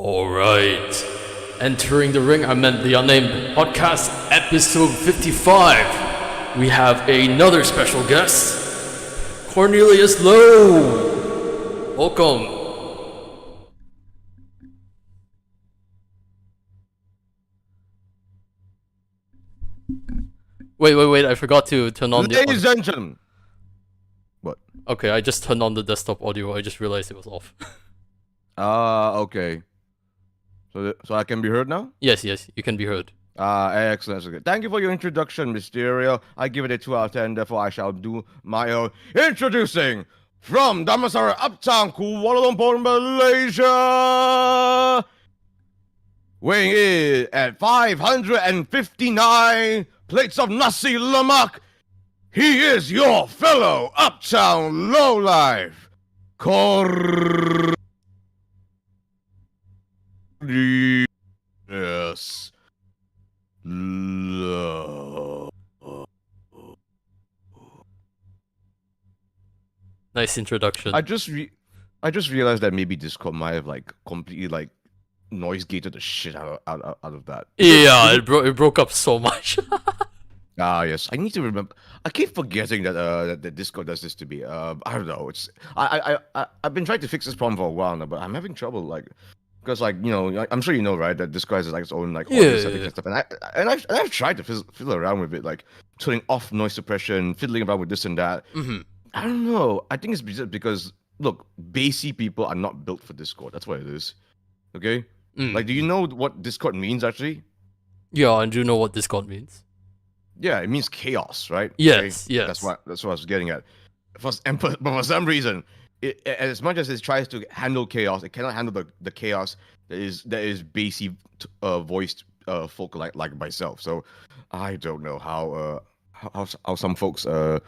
Alright. Entering the ring, I meant the Unnamed Podcast, episode 55. We have another special guest, Cornelius LOW. Welcome. Wait, I forgot to turn on Ladies and gentlemen. What? Okay, I just turned on the desktop audio, I just realized it was off. Okay. So I can be heard now? Yes, you can be heard. Excellent. Okay. Thank you for your introduction, Mysterio. I give it a 2 out of 10, therefore I shall do my own. Introducing from Damansara, Uptown, Kuala Lumpur, Malaysia. Weighing in at 559 plates of nasi lemak. He is your fellow Uptown lowlife, Cornelius LOW. Nice introduction. I just realized that maybe Discord might have completely noise gated the shit out of that. Yeah, it broke up so much. Yes. I need to remember. I keep forgetting that that Discord does this to me. I don't know. I've been trying to fix this problem for a while now, but I'm having trouble because I'm sure you know, right, that Discord has its own audio settings and stuff, and I've tried to fiddle around with it, turning off noise suppression, fiddling around with this and that. I don't know. I think it's just because look, bassy people are not built for Discord. That's what it is. Okay. Do you know what Discord means actually? Yeah, I do know what Discord means. Yeah, it means chaos, right? Yes, okay? yes. That's what I was getting at. But for some reason, as much as it tries to handle chaos, it cannot handle the chaos that is bassy voiced folk like myself. So I don't know how some folks deal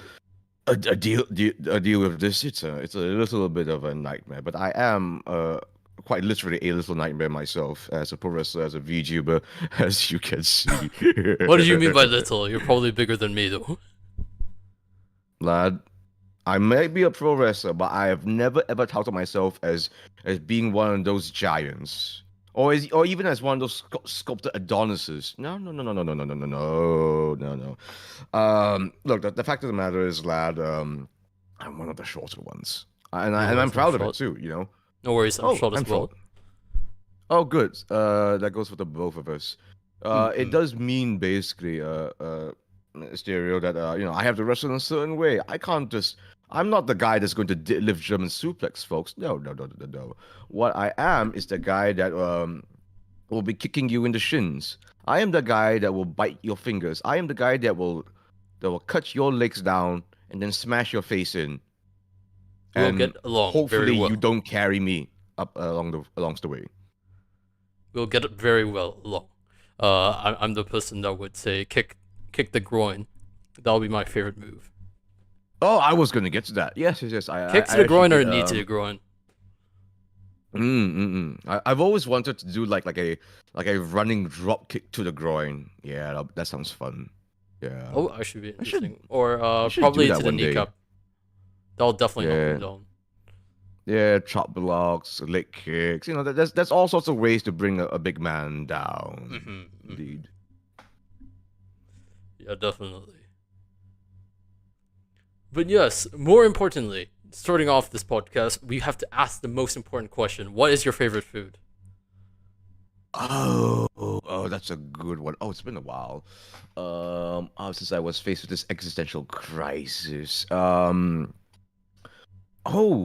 with this. It's a little bit of a nightmare. But I am quite literally a little nightmare myself as a pro wrestler, as a VTuber, as you can see. What do you mean by little? You're probably bigger than me, though. Lad, I may be a pro wrestler, but I have never ever touted myself as being one of those giants, or even as one of those sculpted Adonises. No. Look, the fact of the matter is, lad, I'm one of the shorter ones, and I'm proud of it too. You know. No worries, I'm short as well. Oh, good. That goes for the both of us. It does mean basically, Stereo, that I have to wrestle in a certain way. I'm not the guy that's going to lift German suplex, folks. No. What I am is the guy that will be kicking you in the shins. I am the guy that will bite your fingers. I am the guy that will cut your legs down and then smash your face in. We'll get along hopefully very well. You don't carry me up along the way. We'll get very well along. I'm the person that would say kick the groin. That'll be my favorite move. Oh, I was gonna get to that. Yes. Kicks to the groin or knee to the groin. I've always wanted to do like a running drop kick to the groin. Yeah, that sounds fun. Yeah. Oh, I should be interesting. Or probably to the kneecap. That'll definitely knock him down. Yeah, chop blocks, leg kicks. There's all sorts of ways to bring a big man down. Indeed. Yeah, definitely. But yes, more importantly, starting off this podcast, we have to ask the most important question. What is your favorite food? Oh, that's a good one. Oh, it's been a while. Since I was faced with this existential crisis. It's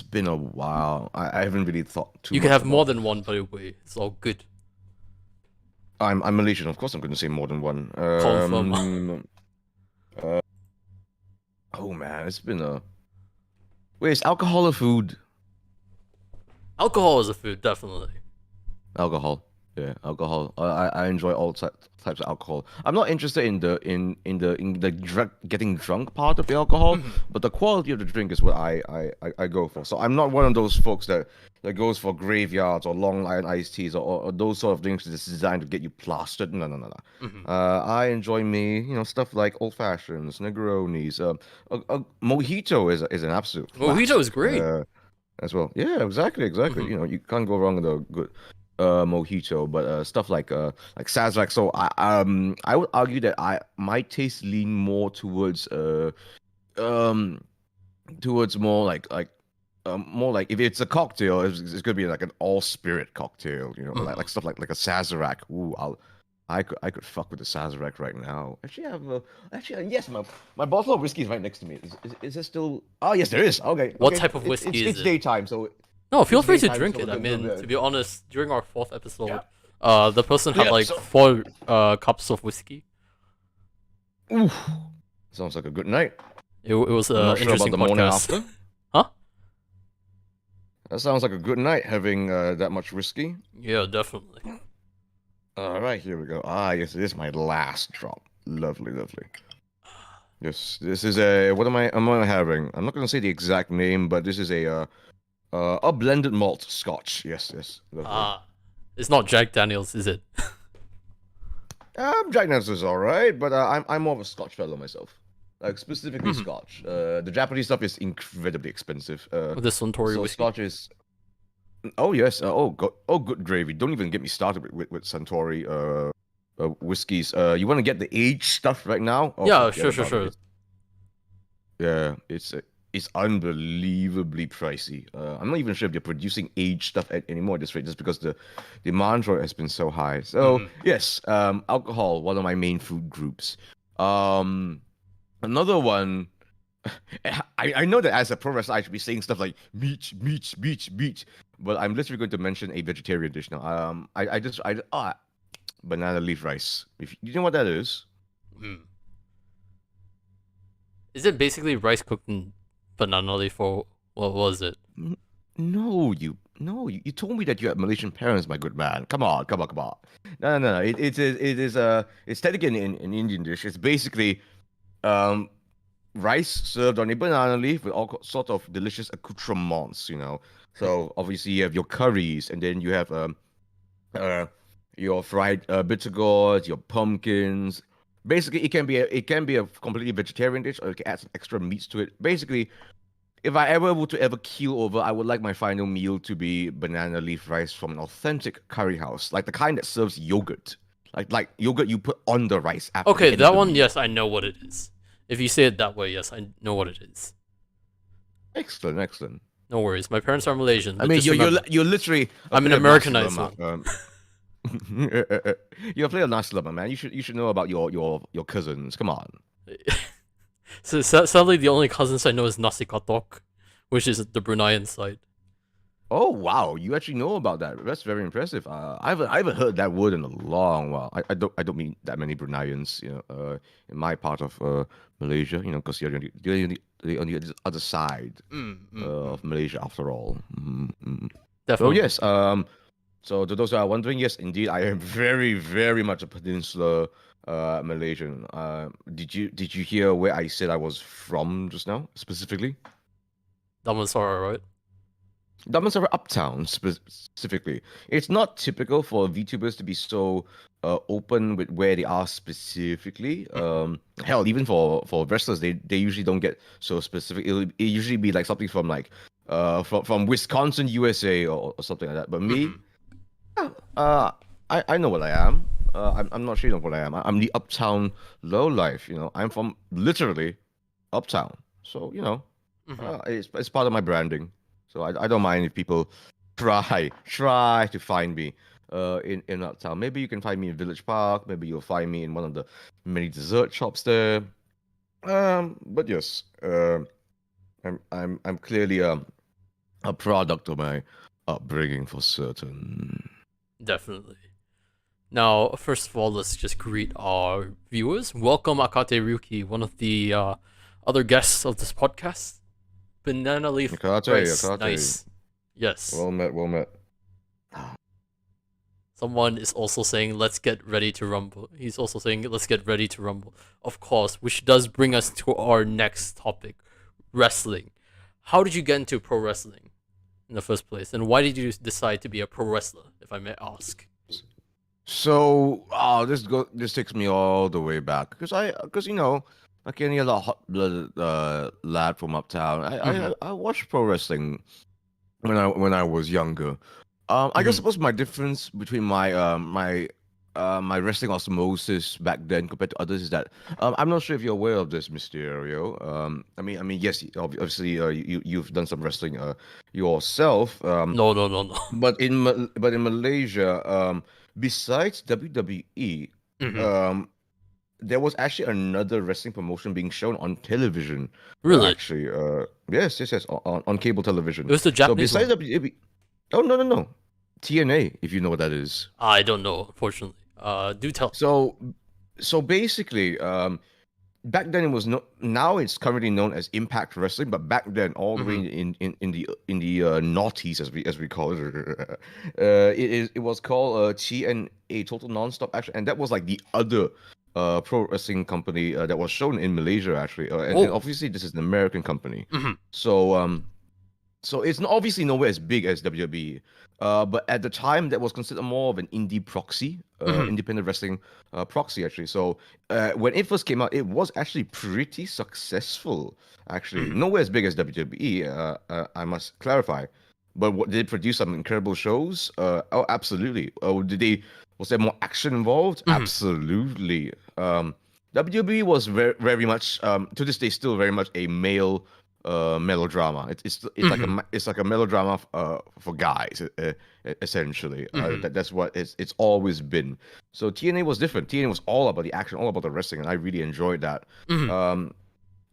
been a while. I haven't really thought too much. You can have more than one, by the way. It's all good. I'm Malaysian. Of course, I'm going to say more than one. Confirm. Oh man, it's been a. Wait, is alcohol a food? Alcohol is a food, definitely. Alcohol. Yeah, alcohol. I enjoy all types of alcohol. I'm not interested in the getting drunk part of the alcohol, but the quality of the drink is what I go for. So I'm not one of those folks that goes for graveyards or Long Island iced teas or those sort of drinks that's designed to get you plastered. No. I enjoy stuff like old fashions, Negronis. A mojito is an absolute. Mojito is great. as well. Yeah, exactly. Mhm. You know, you can't go wrong with a good mojito, but stuff like Sazerac. So I would argue that my taste lean more um towards more like if it's a cocktail, it's gonna be like an all spirit cocktail, you know, like Mhm. stuff like a Sazerac. Ooh, I could fuck with the Sazerac right now. Actually, I have yes, my bottle of whiskey is right next to me. Is there still? Oh yes, there is. Okay, What okay. type of It's whiskey it's is it's it? daytime, so No, feel it's free to daytime, drink so it. I mean, to be we're honest, during our fourth episode, yeah. the person had Yeah. like So, 4 cups of whiskey. oof, sounds like a good night. It was I'm an not sure about interesting the morning podcast. after. Huh? That sounds like a good night having that much whiskey. Yeah, definitely. All right, here we go. Ah, yes, it is my last drop. Lovely, lovely. Yes, this is a. What am I having? I'm not gonna say the exact name, but this is a blended malt Scotch. Yes, yes, lovely. Ah, it's not Jack Daniels, is it? Jack Daniels is all right, but I'm more of a Scotch fellow myself. Like specifically Mhm. Scotch. The Japanese stuff is incredibly expensive. The Suntory So whiskey. Scotch is. Oh yes. Good gravy. Don't even get me started with Suntory whiskeys. You want to get the aged stuff right now? Oh, Yeah, forget sure, sure, about it. sure. Yeah, it's unbelievably pricey. I'm not even sure if they're producing aged stuff anymore at this rate, just because the demand for it has been so high. So Mhm. yes, alcohol, one of my main food groups. Another one. I know that as a pro wrestler, I should be saying stuff like meat, but I'm literally going to mention a vegetarian dish now. Banana leaf rice. If you know what that is. Mm. Is it basically rice cooked in banana leaf, or what was it? N- No, you told me that you had Malaysian parents, my good man. Come on, come on, come on. No. It's technically an Indian dish. It's basically um rice served on a banana leaf with all sort of delicious accoutrements. You know, so obviously you have your curries, and then you have uh your fried bitter gourds, your pumpkins. Basically, it can be a completely vegetarian dish, or you can add some extra meats to it. Basically, if I ever were to ever keel over, I would like my final meal to be banana leaf rice from an authentic curry house, like the kind that serves yogurt, like yogurt you put on the rice after the Okay, end of that the one, meal. yes, I know what it is. If you say it that way, yes, I know what it is. Excellent, excellent. No worries. My parents are Malaysian, I but mean, just you're remember, you're literally a I'm an player of nasi Americanized one. lemak. You're a player of nasi lemak, man. You should know about your cousins. Come on. So sadly, the only cousins I know is nasi katok, which is the Bruneian side. Oh wow, you actually know about that. That's very impressive. I haven't heard that word in a long while. I don't meet that many Bruneians, in my part of Malaysia, because you're on the other side of Malaysia after all. So Definitely. yes, so to those who are wondering, yes, indeed, I am very, very much a peninsular Malaysian. Did you hear where I said I was from just now specifically? Damansara, right? Damansara Uptown specifically. It's not typical for VTubers to be so open with where they are specifically. Hell, even for wrestlers, they usually don't get so specific. It usually be like something from like from Wisconsin, USA, or something like that. But me, Mhm. uh, I know what I am. I'm not ashamed of what I am. I'm the Uptown low life. I'm from literally Uptown. So Mhm. it's part of my branding. So I don't mind if people try to find me in Uptown. Maybe you can find me in Village Park. Maybe you'll find me in one of the many dessert shops there. But yes, I'm clearly a product of my upbringing for certain. Definitely. Now, first of all, let's just greet our viewers. Welcome, Akate Ryuki, one of the other guests of this podcast. Banana leaf rice, Yakate, nice. Yes. well met, well met. Someone is also saying, let's get ready to rumble. He's also saying, let's get ready to rumble. Of course, which does bring us to our next topic, wrestling. How did you get into pro wrestling in the first place? And why did you decide to be a pro wrestler, if I may ask? So, this takes me all the way back because like any other hot blooded lad from uptown, I Mm-hmm. I I watched pro wrestling when I was younger. I guess Mhm. suppose my difference between my wrestling osmosis back then compared to others is that I'm not sure if you're aware of this, Mysterio. I mean, yes, obviously, you've done some wrestling yourself. No, no, no, no. But in Malaysia, besides WWE, Mhm. um, there was actually another wrestling promotion being shown on television. Really? Actually, yes, on cable It television. was the So Japanese besides one. WWE, oh no, TNA, if you know what that is. I don't know, unfortunately. Do tell. So so basically, back then it was no. Now it's currently known as Impact Wrestling, but back then, all the way Mhm. in the noughties, as we call it, it was called TNA, Total Nonstop Action, and that was like the other pro wrestling company that was shown in Malaysia actually, and Oh. obviously this is an American company, Mhm. so it's obviously nowhere as big as WWE. But at the time, that was considered more of an indie proxy, Mhm. independent wrestling proxy, actually. So when it first came out, it was actually pretty successful, actually. Mhm. Nowhere as big as WWE, I must clarify. But did it produce some incredible shows? Oh, absolutely. Oh, was there more action involved? Mhm. Absolutely. WWE was very much, to this day, still very much a male melodrama. Mhm. It's like a melodrama for guys, essentially. Mhm. That's what it's always been. So TNA was different. TNA was all about the action, all about the wrestling, and I really enjoyed that. Mhm. Um,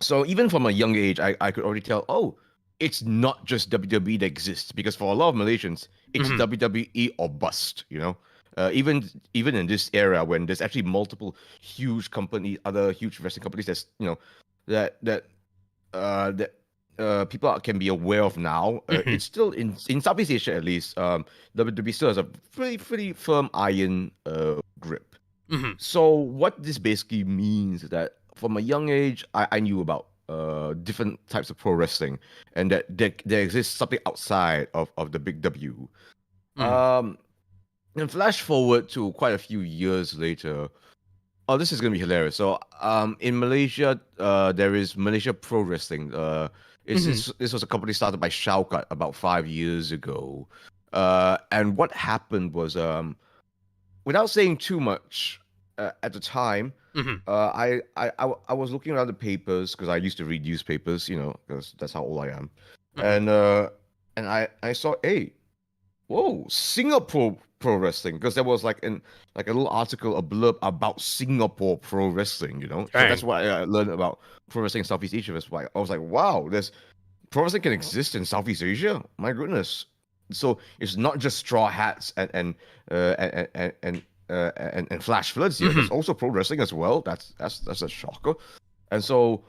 so even from a young age, I could already tell, oh, it's not just WWE that exists, because for a lot of Malaysians, it's Mhm. WWE or bust, you know. Even in this era when there's actually multiple huge companies, other huge wrestling companies that's that that that people can be aware of now. Mhm. It's still in Southeast Asia at least. WWE still has a pretty firm iron grip. Mhm. So what this basically means is that from a young age, I knew about different types of pro wrestling, and that there exists something outside of the big W. Mhm. Um, and flash forward to quite a few years later. Oh, this is gonna be hilarious. So, in Malaysia, there is Malaysia Pro Wrestling. Mhm. This was a company started by Shaukat about 5 years ago. And what happened was, without saying too much, at the time, Mhm. I was looking around the papers because I used to read newspapers, because that's how old I am, Mhm. and I saw, hey, whoa, Singapore Pro Wrestling, because there was like a little article, a blurb about Singapore Pro Wrestling, So that's Dang. why I learned about pro wrestling in Southeast Asia. That's why I was like, wow, there's pro wrestling can exist in Southeast Asia. My goodness. So it's not just straw hats and flash floods here. There's Mhm. also pro wrestling as well. That's a shocker. And so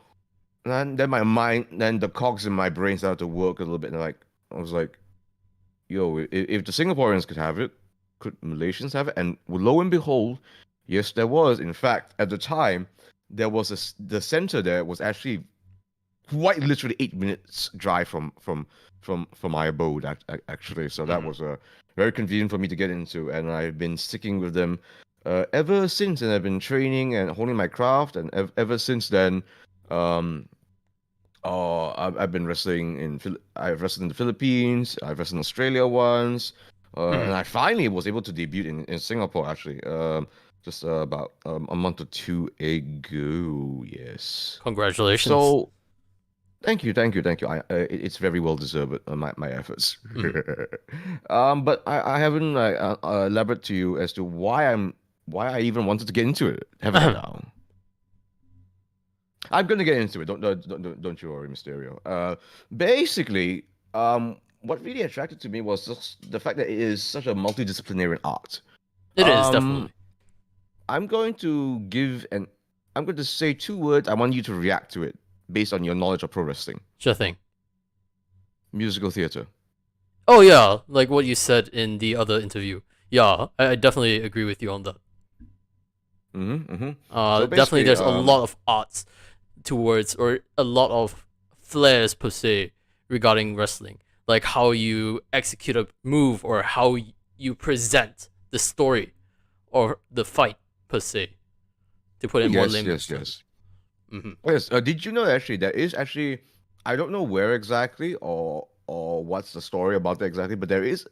then my mind, then the cogs in my brain started to work a little bit, and I was like, yo, if the Singaporeans could have it, could Malaysians have it? And lo and behold, yes, there was. In fact, at the time, the center there was actually quite literally 8 minutes drive from my abode, actually. So that Mhm. was very convenient for me to get into, and I've been sticking with them ever since. And I've been training and honing my craft, and ever since then, um, oh, I've been wrestling I've wrestled in the Philippines. I've wrestled in Australia once, and Mhm. I finally was able to debut in Singapore actually. Just about a month or two ago. Yes. Congratulations. So thank you. It's very well deserved. My efforts. Mhm. But I haven't elaborated to you as to why I even wanted to get into it, haven't I now? I'm gonna get into it. Don't you worry, Mysterio. Basically, what really attracted to me was just the fact that it is such a multidisciplinary art. It is Um, definitely. I'm going to I'm going to say two words. I want you to react to it based on your knowledge of pro wrestling, Sure thing. musical theater. Oh yeah, like what you said in the other interview. Yeah, I definitely agree with you on that. Mm-hmm. So Definitely basically, there's a lot of arts towards, or a lot of flares per se, regarding wrestling, like how you execute a move or how you present the story or the fight per se, to put oh, it in more yes, layman's yes, terms. yes. Hmm. Yes. Did you know that actually there is actually, I don't know where exactly, or what's the story about that exactly, but there is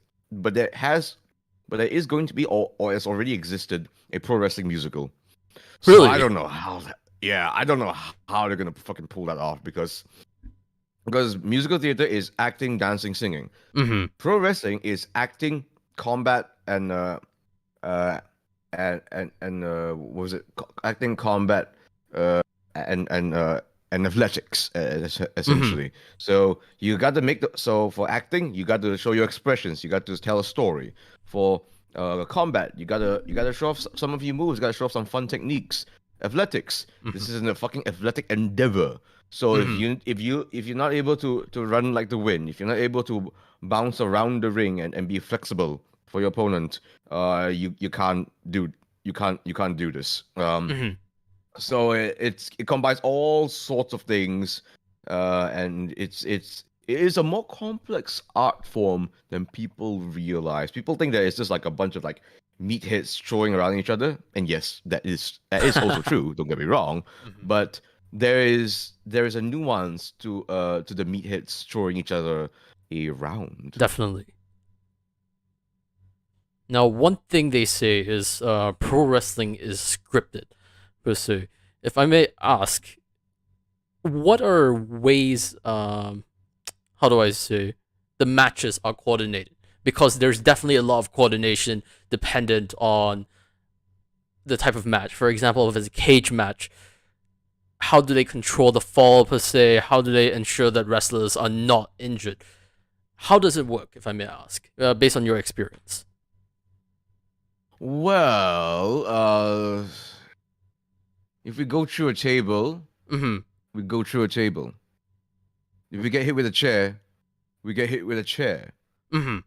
going to be, or has already existed, a pro wrestling musical. So I Really? don't know I don't know how they're gonna fucking pull that off because musical theater is acting, dancing, singing. Mm-hmm. Pro wrestling is acting, combat, and uh what was it? Acting, combat, and athletics, Mm-hmm. essentially. So you got to so for acting, you got to show your expressions. You got to tell a story. For combat, you gotta show off some of your moves. You gotta show off some fun techniques. Athletics. Mm-hmm. This is a fucking athletic endeavor. So Mm-hmm. if you're not able to run like the wind, if you're not able to bounce around the ring and be flexible for your opponent, you can't do this. Mm-hmm. So it combines all sorts of things, and it is a more complex art form than people realize. People think that it's just like a bunch of like meatheads throwing around each other, and yes, that is also true. Don't get me wrong, Mm-hmm. but there is a nuance to the meatheads throwing each other around. Definitely. Now, one thing they say is pro wrestling is scripted, per se. If I may ask, what are ways, how do I say, the matches are coordinated? Because there's definitely a lot of coordination dependent on the type of match. For example, if it's a cage match, how do they control the fall, per se? How do they ensure that wrestlers are not injured? How does it work, if I may ask, based on your experience? Well, if we go through a table, Mm-hmm. we go through a table. If we get hit with a chair, we get hit with a chair. Mm-hmm.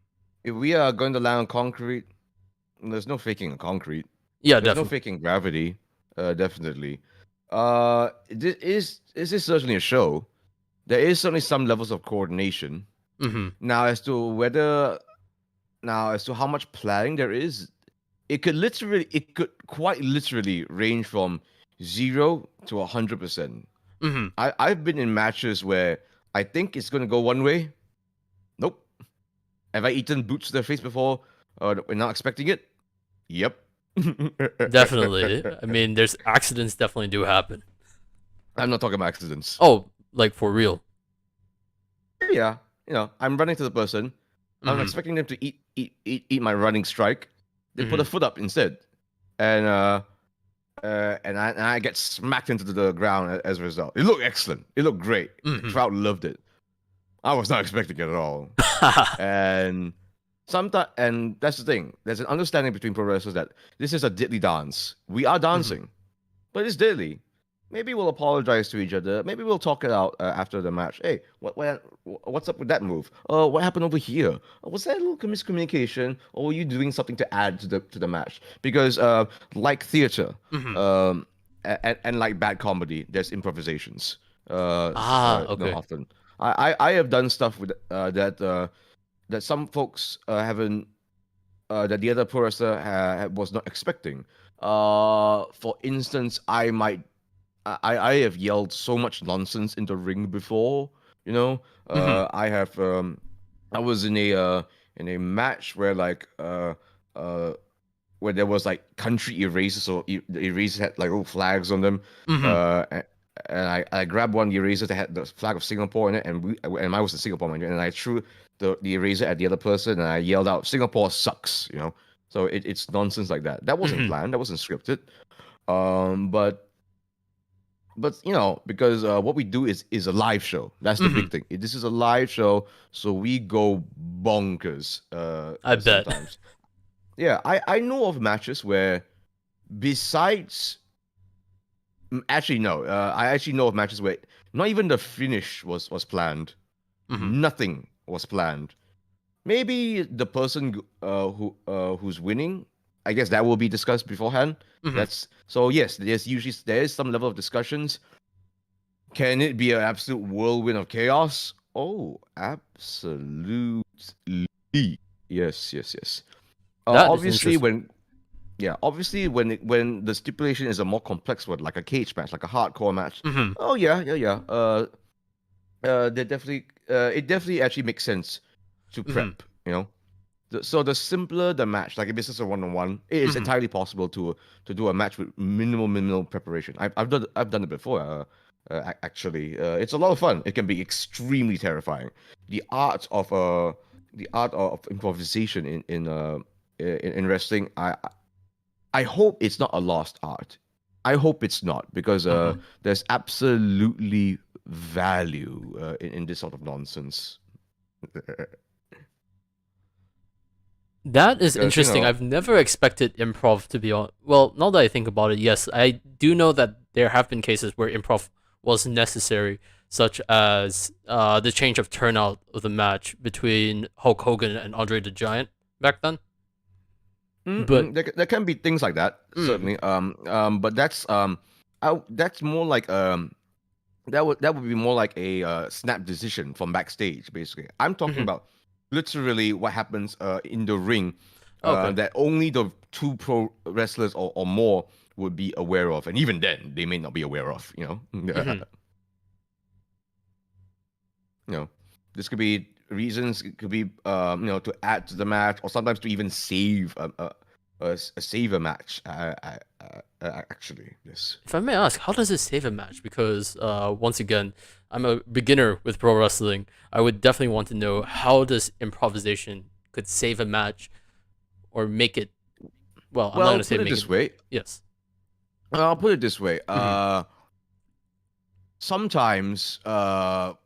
If we are going to land on concrete, there's no faking the concrete. Yeah, There's no definitely. faking gravity. Definitely. This is certainly a show. There is certainly some levels of coordination. Mm-hmm. Now, as to how much planning there is, it could quite literally range from 0 to 100%. Mm-hmm. I've been in matches where I think it's gonna go one way. Nope. Have I eaten boots to the face before? We're not expecting it. Yep. Definitely. I mean, there's accidents definitely do happen. I'm not talking about accidents. Oh, like for real. Yeah, I'm running to the person. I'm Mm-hmm. expecting them to eat my running strike. They put a Mm-hmm. foot up instead, and I get smacked into the ground as a result. It looked excellent. It looked great. The Mm-hmm. crowd loved it. I was not expecting it at all. And that's the thing. There's an understanding between pro wrestlers that this is a diddly dance. We are Mm-hmm. dancing, but it's diddly. Maybe we'll apologize to each other. Maybe we'll talk it out after the match. Hey, what's up with that move? What happened over here? Was that a little miscommunication, or were you doing something to add to the match? Because like theater, Mm-hmm. and like bad comedy, there's improvisations. No, Okay. often. I have done stuff with that some folks haven't that the other pro wrestler was not expecting. For instance, I have yelled so much nonsense in the ring before. You know, Mm-hmm. I have I was in a match where uh where there was like country erasers, so the erasers had like little flags on them. Mm-hmm. And I grabbed one eraser that had the flag of Singapore in it, and mine was the Singapore one, and I threw the eraser at the other person, and I yelled out, "Singapore sucks," you know. So it's nonsense like that. That wasn't Mm-hmm. planned. That wasn't scripted. But because what we do is a live show. That's the Mm-hmm. big thing. This is a live show, so we go bonkers I bet. sometimes. Yeah, I know of matches where besides actually no, I actually know of matches where not even the finish was planned. Mm-hmm. Nothing was planned. Maybe the person who's winning, I guess that will be discussed beforehand. Mm-hmm. That's so yes, there is some level of discussions. Can it be an absolute whirlwind of chaos? Oh, absolutely. Yes, yes, yes. That is Obviously, interesting. when the stipulation is a more complex one, like a cage match, like a hardcore match. Mm-hmm. Oh yeah, yeah, yeah. There definitely it definitely actually makes sense to Mm-hmm. prep. So the simpler the match, like if it's just a one-on-one, it is Mm-hmm. entirely possible to do a match with minimal preparation. I've done it before. Actually, it's a lot of fun. It can be extremely terrifying. The art of improvisation in wrestling, I hope it's not a lost art. I hope it's not, because Mm-hmm. there's absolutely value in this sort of nonsense. That is Because, interesting. I've never expected improv to be on. Well, now that I think about it, yes, I do know that there have been cases where improv was necessary, such as the change of turnout of the match between Hulk Hogan and Andre the Giant back then. But there can be things like that, mm, certainly. But that's more like that would be more like a snap decision from backstage. Basically, I'm talking mhm. about literally what happens in the ring, Okay. that only the two pro wrestlers or more would be aware of, and even then, they may not be aware of. Hmm. You know, this could be reasons. It could be to add to the match, or sometimes to even save save a match. Actually, yes. If I may ask, how does it save a match? Because once again, I'm a beginner with pro wrestling. I would definitely want to know how does improvisation could save a match or make it. Well, I'm not Well, gonna say put it make it. this way. Yes. I'll put it this way. Hmm. Sometimes, I'll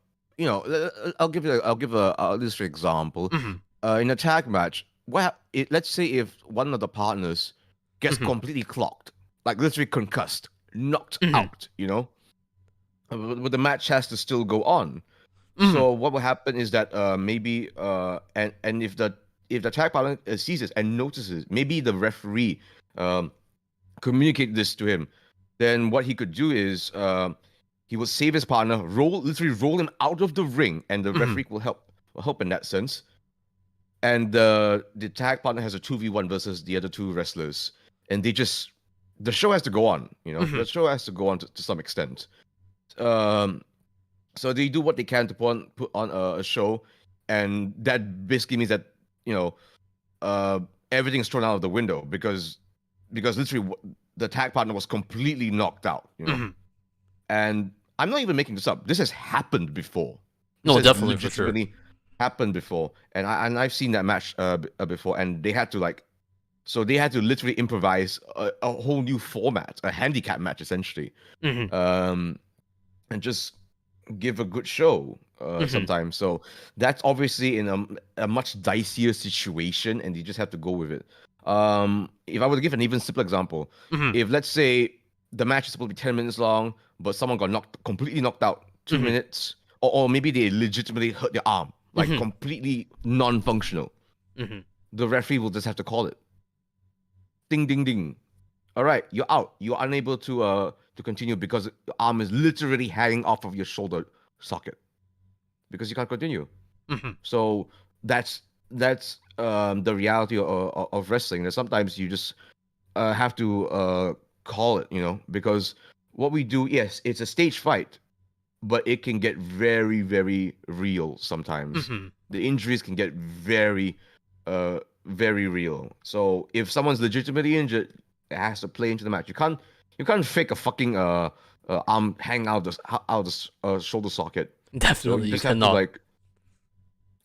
give an example. Hmm. In a tag match, let's say if one of the partners gets Hmm. completely clocked, like literally concussed, knocked Hmm. out, but the match has to still go on. Hmm. So what will happen is that maybe and if the tag partner sees this and notices, maybe the referee um, communicate this to him, then what he could do is he will save his partner, literally roll him out of the ring, and the Hmm. referee will help in that sense. And the tag partner has a 2v1 versus the other two wrestlers, and the show has to go on. Hmm. The show has to go on to some extent. Um, so they do what they can to put on a show, and that basically means that you know uh, everything's thrown out of the window because literally the tag partner was completely knocked out. Hmm. And I'm not even making this up. This has happened before. This No, has definitely for sure. legitimately happened before, and I've seen that match before, and they had to literally improvise a whole new format, a handicap match essentially, Hmm. um, and just give a good show Hmm. sometimes. So that's obviously in a much dicier situation, and you just have to go with it. If I were to give an even simpler example, Hmm. if let's say the match is supposed to be 10 minutes long, but someone got completely knocked out 2 minutes, or maybe they legitimately hurt their arm, like Hmm. completely non-functional, Hmm. the referee will just have to call it. Ding, ding, ding. All right, you're out. You're unable to continue because your arm is literally hanging off of your shoulder socket because you can't continue. Hmm. So that's the reality of wrestling. That sometimes you just have to call it, because what we do, yes, it's a stage fight, but it can get very, very real sometimes. Hmm. The injuries can get very real. So if someone's legitimately injured, it has to play into the match. You can't fake a fucking arm hang out the shoulder socket. So you Definitely, you just have to cannot. like,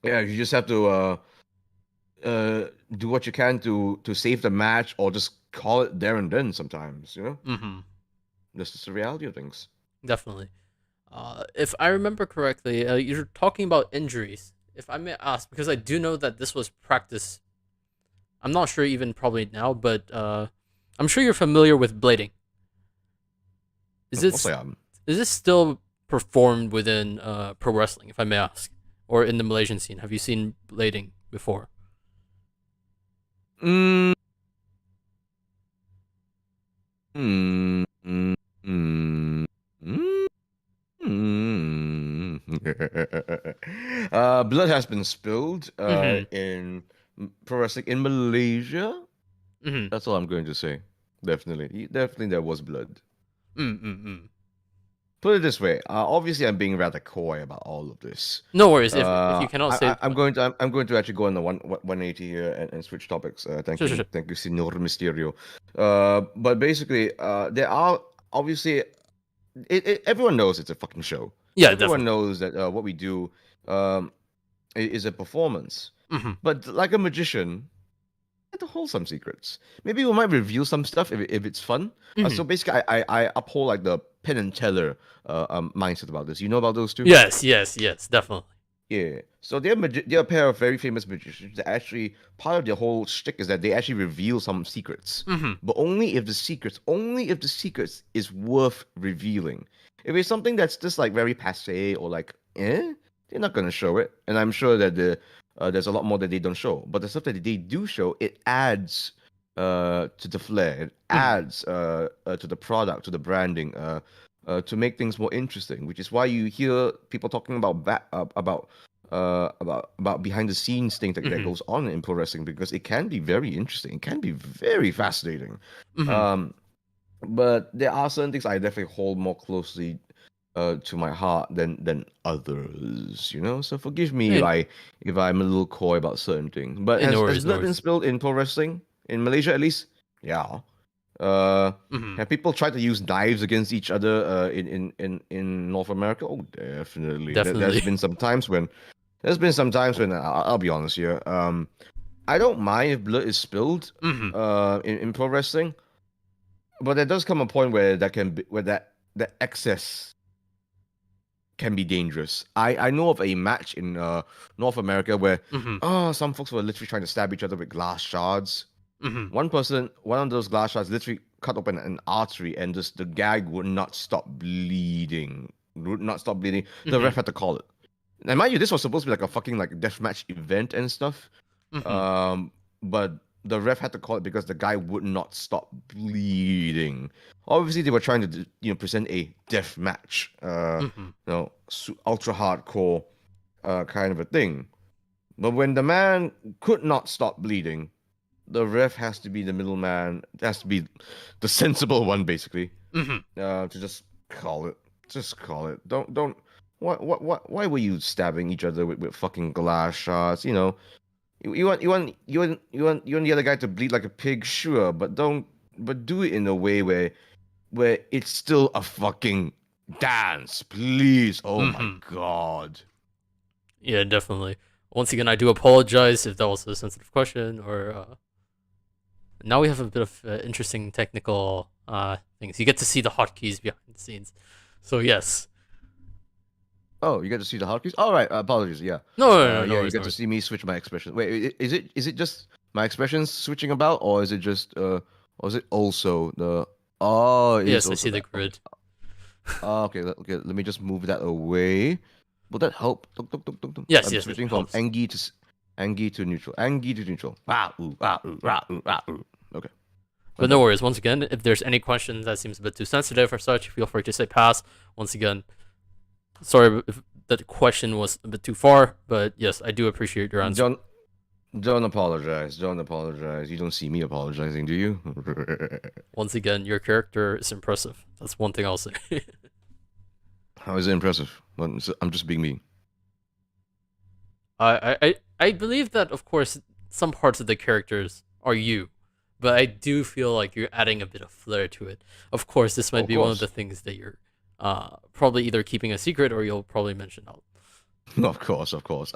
yeah, you just have to do what you can to save the match, or just call it there and then. Sometimes, Hmm. this is the reality of things. Definitely. If I remember correctly, you're talking about injuries. If I may ask, because I do know that this was practice. I'm not sure even probably now, but I'm sure you're familiar with blading. Is Of course this I am. is this still performed within pro wrestling, if I may ask, or in the Malaysian scene? Have you seen blading before? Mm, mm, mm, mm, mm, mm. Blood has been spilled Mm-hmm. in pro wrestling in Malaysia. Mm-hmm. That's all I'm going to say. Definitely, definitely, there was blood. Mm-hmm. put it this way. Obviously, I'm being rather coy about all of this. No worries. If you cannot say, I'm going to actually go on the 180 here and switch topics. Sure. Thank you, Senor Mysterio. But basically, there are obviously everyone knows it's a fucking show. Yeah, Everyone definitely. knows that what we do is a performance. Mm-hmm. But like a magician, to hold some secrets. Maybe we might reveal some stuff if it's fun. So Mm-hmm. basically, I uphold like the Penn and Teller mindset about this. You know about those two? Yes, definitely. Yeah. So they're a pair of very famous magicians. That actually part of their whole shtick is that they actually reveal some secrets, Mm-hmm. but only if the secrets is worth revealing. If it's something that's just like very passe or like they're not gonna show it. And I'm sure that there's a lot more that they don't show. But the stuff that they do show, it adds to the flair. It adds to the product, to the branding. To make things more interesting, which is why you hear people talking about about behind the scenes things that goes on in pro wrestling, because it can be very interesting, it can be very fascinating. Mm-hmm. But there are certain things I definitely hold more closely to my heart than others, you know. So forgive me if I'm a little coy about certain things. But No has worries, no blood been worries. spilled in pro wrestling in Malaysia at least? Yeah. Uh, Mm-hmm. have people tried to use knives against each other in North America? Oh, definitely. Definitely. There's been some times when I'll be honest here. I don't mind if blood is spilled Mm-hmm. in pro wrestling, but there does come a point where that excess can be dangerous. I know of a match in North America where Mm-hmm. some folks were literally trying to stab each other with glass shards. Mm-hmm. One of those glass shards literally cut open an artery, and just the gag would not stop bleeding. Would not stop bleeding. The Mm-hmm. ref had to call it. And mind you, this was supposed to be like a fucking like deathmatch event and stuff. Mm-hmm. But the ref had to call it because the guy would not stop bleeding. Obviously, they were trying to present a death match, Mm-hmm. ultra hardcore kind of a thing. But when the man could not stop bleeding, the ref has to be the middleman, has to be the sensible one, basically, Mm-hmm. to just call it. Just call it. Don't. Why were you stabbing each other with fucking glass shots? You know, you want the other guy to bleed like a pig, sure, but don't. But do it in a way where it's still a fucking dance, please. Oh my Mm-hmm. god. Yeah, definitely. Once again, I do apologize if that was a sensitive question, or now we have a bit of interesting technical things. You get to see the hotkeys behind the scenes. So yes. Oh, you get to see the hotkeys? All right, apologies. Yeah. No Yeah, you worries, no get to worries. see me switch my expression. Wait, is it just my expressions switching about, or is it just or is it also the oh, it is Yes, I also see the that. Okay. grid. Okay, let me just move that away. Will that help? Yes, I'm yes, it switching from helps. Angie to neutral. Angie to neutral. Ah, ooh, ah, ooh, ah, ooh, ah, ooh. Okay. But no worries. Once again, if there's any questions that seems a bit too sensitive or such, feel free to say pass. Once again, sorry if that question was a bit too far, but yes, I do appreciate your answer. Don't apologize. Don't apologize. You don't see me apologizing, do you? Once again, your character is impressive. That's one thing I'll say. How is it impressive? I'm just being me. I believe that, of course, some parts of the characters are you, but I do feel like you're adding a bit of flair to it. Of course, this Oh, might of be one of the course. things that you're probably either keeping a secret or you'll probably mention out. Of course, of course.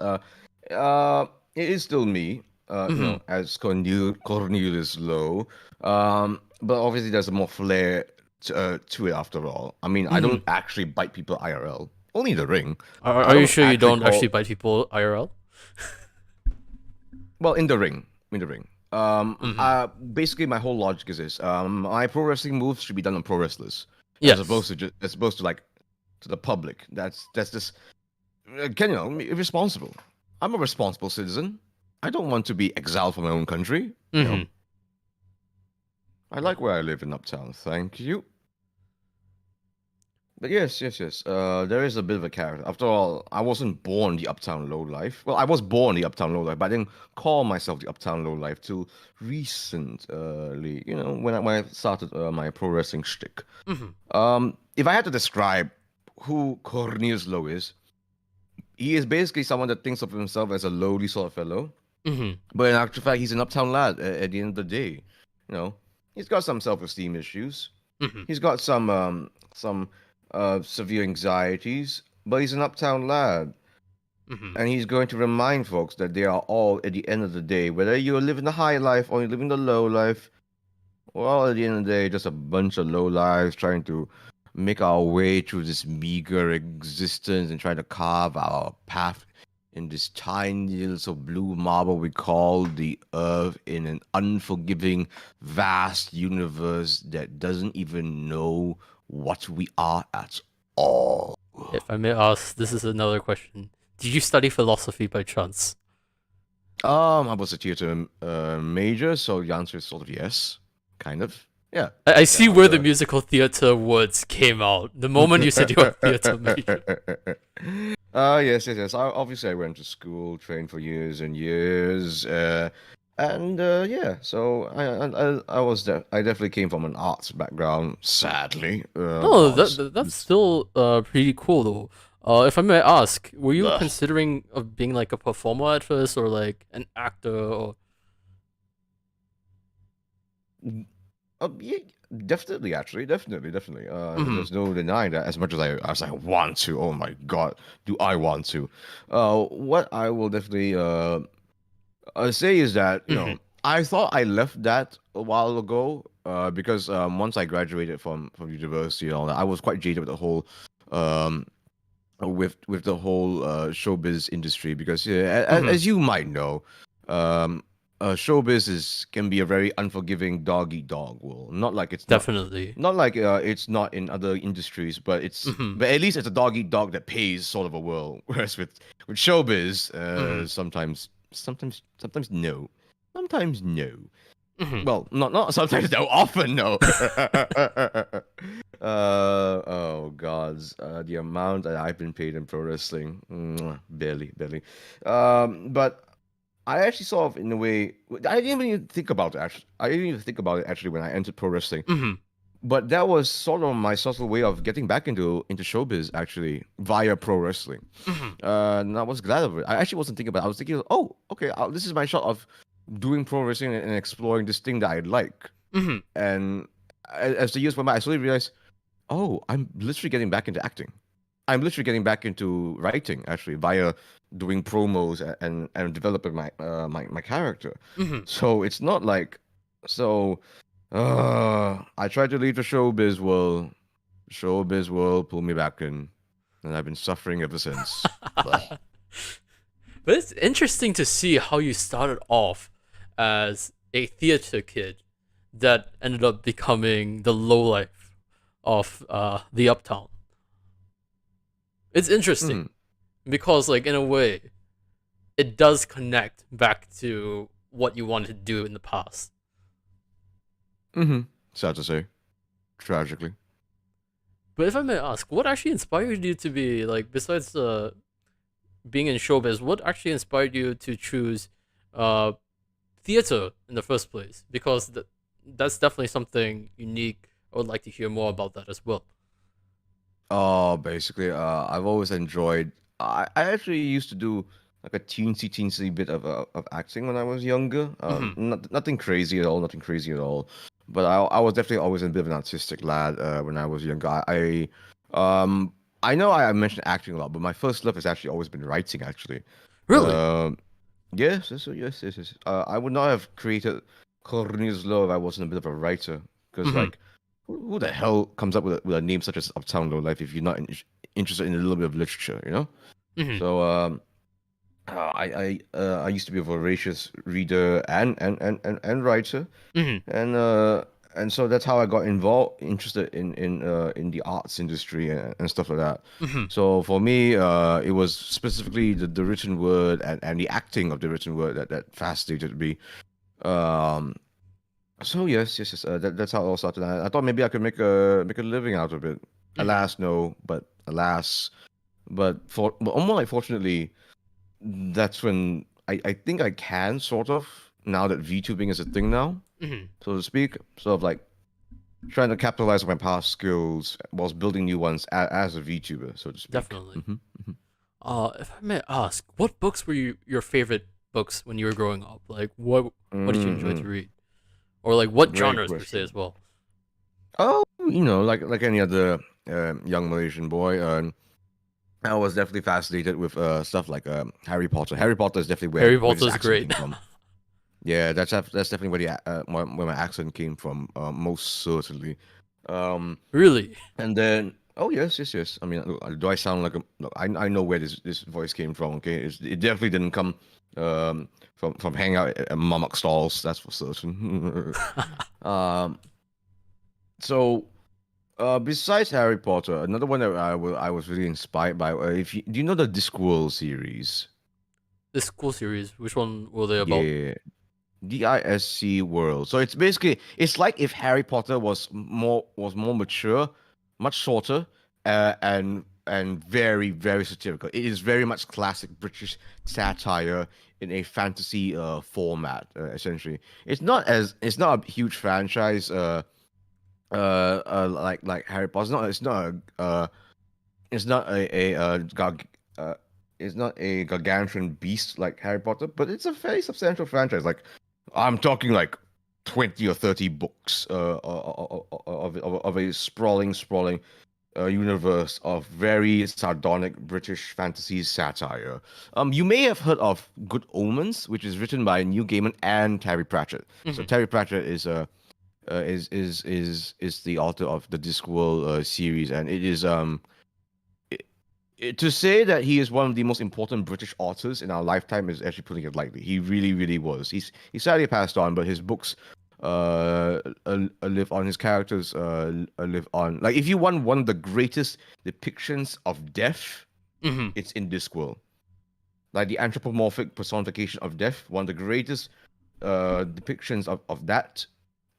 It is still me. Mm-hmm. As Cornelius Low. But obviously there's more flair to it after all. I mean, I don't Mm-hmm. actually bite people IRL. Only in the ring. Are I you don't sure you actually don't actually call. bite people IRL? Well, in the ring. In the ring. Mm-hmm. Basically my whole logic is this. My pro wrestling moves should be done on pro wrestlers, Yes. as opposed to like to the public. That's just irresponsible. I'm a responsible citizen. I don't want to be exiled from my own country. Mm-hmm. I Yeah. like where I live in Uptown. Thank you. But yes. There is a bit of a character. After all, I wasn't born the Uptown low life. Well, I was born the Uptown low life, but I didn't call myself the Uptown low life till recently. When I started my pro wrestling shtick. Mm-hmm. If I had to describe who Cornelius LOW is, he is basically someone that thinks of himself as a lowly sort of fellow. Mm-hmm. But in actual fact, he's an uptown lad at the end of the day. You know, he's got some self-esteem issues. Mm-hmm. He's got some severe anxieties, but he's an uptown lad. Mm-hmm. And he's going to remind folks that they are all, at the end of the day, whether you're living the high life or you're living the low life, we're all at the end of the day just a bunch of low lives trying to make our way through this meager existence and trying to carve our path in this tiny little blue marble we call the earth in an unforgiving, vast universe that doesn't even know what we are at all. If I may ask, this is another question. Did you study philosophy by chance? I was a theater major, so the answer is sort of yes, kind of. Yeah. I see Yeah, where the musical theater words came out the moment you said you were a theater major. Yes. Obviously, I went to school, trained for years and years, and yeah. So I definitely came from an arts background. Sadly, No, arts. that's still pretty cool though. If I may ask, were you Ugh. considering of being like a performer at first, or like an actor, or Yeah, definitely, actually, definitely. Mhm. There's no denying that. As much as I want to, oh my God, do I want to? What I will definitely say is that Mhm. I thought I left that a while ago. Because once I graduated from university and all that, I was quite jaded with the whole um with the whole showbiz industry because yeah, Mhm. as you might know, um, showbiz can be a very unforgiving dog eat dog world. Not like it's not, Definitely. not like it's not in other industries, but Mhm. but at least it's a dog eat dog that pays sort of a world. Whereas with showbiz, Mhm. sometimes no, sometimes no. Mhm. Well, not sometimes no, often no. Oh gods, the amount that I've been paid in pro wrestling, barely. But I actually sort of, in a way, I didn't even think about it. Actually, I didn't even think about it actually when I entered pro wrestling. Mhm. But that was sort of my subtle way of getting back into showbiz actually via pro wrestling. Mhm. And I was glad of it. I actually wasn't thinking about it. I was thinking, oh, okay, this is my shot of doing pro wrestling and exploring this thing that I like. Mhm. And as the years went by, I slowly realized, oh, I'm literally getting back into acting. I'm literally getting back into writing actually via doing promos and developing my character. Mhm. So it's not like so. I tried to leave the showbiz world. Showbiz world pulled me back in, and I've been suffering ever since. Blech. But it's interesting to see how you started off as a theater kid that ended up becoming the lowlife of the Uptown. It's interesting Mhm. because, like, in a way, it does connect back to what you wanted to do in the past. Mhm. Sad to say, tragically. But if I may ask, what actually inspired you to be like, besides being in showbiz, what actually inspired you to choose uh theater in the first place? Because that's definitely something unique. I would like to hear more about that as well. Oh, basically, I've always enjoyed. I actually used to do like a teensy bit of acting when I was younger. Mm-hmm. Nothing crazy at all. Nothing crazy at all. But I was definitely always a bit of an artistic lad when I was younger. I know I mentioned acting a lot, but my first love has actually always been writing. Actually, Really? um, yes. I would not have created Cornelius LOW if I wasn't a bit of a writer. Because Mm-hmm. like, who the hell comes up with a name such as Uptown Lowlife if you're not interested in a little bit of literature, you know? Mm-hmm. So I used to be a voracious reader and writer, Mm-hmm. and and so that's how I got interested in the arts industry and stuff like that. Mm-hmm. So for me, it was specifically the written word and the acting of the written word that fascinated me. Um, so yes. That's how it all started. I thought maybe I could make a living out of it. Mm-hmm. Alas, no. But alas, but more like fortunately, that's when I think I can sort of now that VTubing is a thing now, Mm-hmm. so to speak. Sort of like trying to capitalize on my past skills whilst building new ones as a VTuber, so to speak. Definitely. If I may ask, what books were your favorite books when you were growing up? Like, what did you enjoy to Mm-hmm. read, or like what Great genres per se as question. well? Oh, like any other young Malaysian boy, I was definitely fascinated with stuff like Harry Potter. Harry Potter is definitely Harry where Potter this is accent great. came from. Yeah, that's definitely where my accent came from, most certainly. Um, Really? and then oh yes. I mean, do I sound like a? Look, I know where this voice came from. Okay, it definitely didn't come from hanging out at mamak stalls. That's for certain. um, so besides Harry Potter, another one that I was really inspired by. Do you know the Discworld series? This school series. Which one were they about? Yeah, DISC World. So it's like if Harry Potter was more mature, much shorter, and very satirical. It is very much classic British satire in a fantasy format. Essentially, it's not a huge franchise. Like Harry Potter. It's not uh, it's not a gargantuan beast like Harry Potter, but it's a very substantial franchise. Like I'm talking like 20 or 30 books of a sprawling universe of very sardonic British fantasy satire. You may have heard of Good Omens, which is written by Neil Gaiman and Terry Pratchett. So Hmm. Terry Pratchett is the author of the Discworld series, and it is to say that he is one of the most important British authors in our lifetime is actually putting it lightly. He really was. He sadly passed on, but his books live on. His characters live on. Like if you want one of the greatest depictions of death, Hmm. it's in Discworld. Like the anthropomorphic personification of death, one of the greatest depictions of that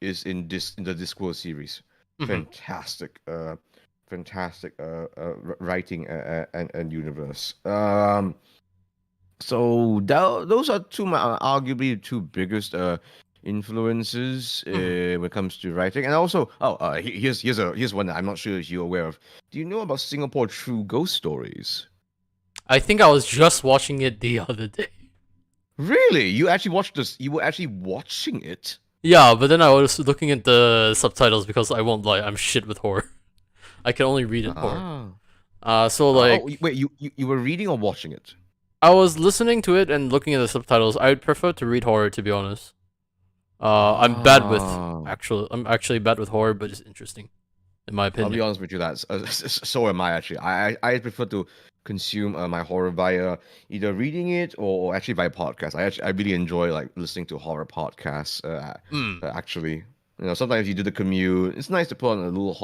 is in the Discworld series. Hmm. Fantastic, fantastic writing and universe. So those are arguably two biggest influences Hmm. when it comes to writing, and also here's one that I'm not sure if you're aware of. Do you know about Singapore True Ghost Stories? I think I was just watching it the other day. Really? You actually watched this? You were actually watching it? Yeah, but then I was looking at the subtitles because I won't lie, I'm shit with horror. I can only read in horror. Ah. So like Wait, you were reading or watching it? I was listening to it and looking at the subtitles. I would prefer to read horror, to be honest. Ah. I'm actually bad with horror, but it's interesting, in my I'll be opinion. honest with you, that's so am I actually. I prefer to consume my horror via either reading it or actually via podcast. I really enjoy like listening to horror podcasts. Hmm. Actually, sometimes you do the commute. It's nice to put on a little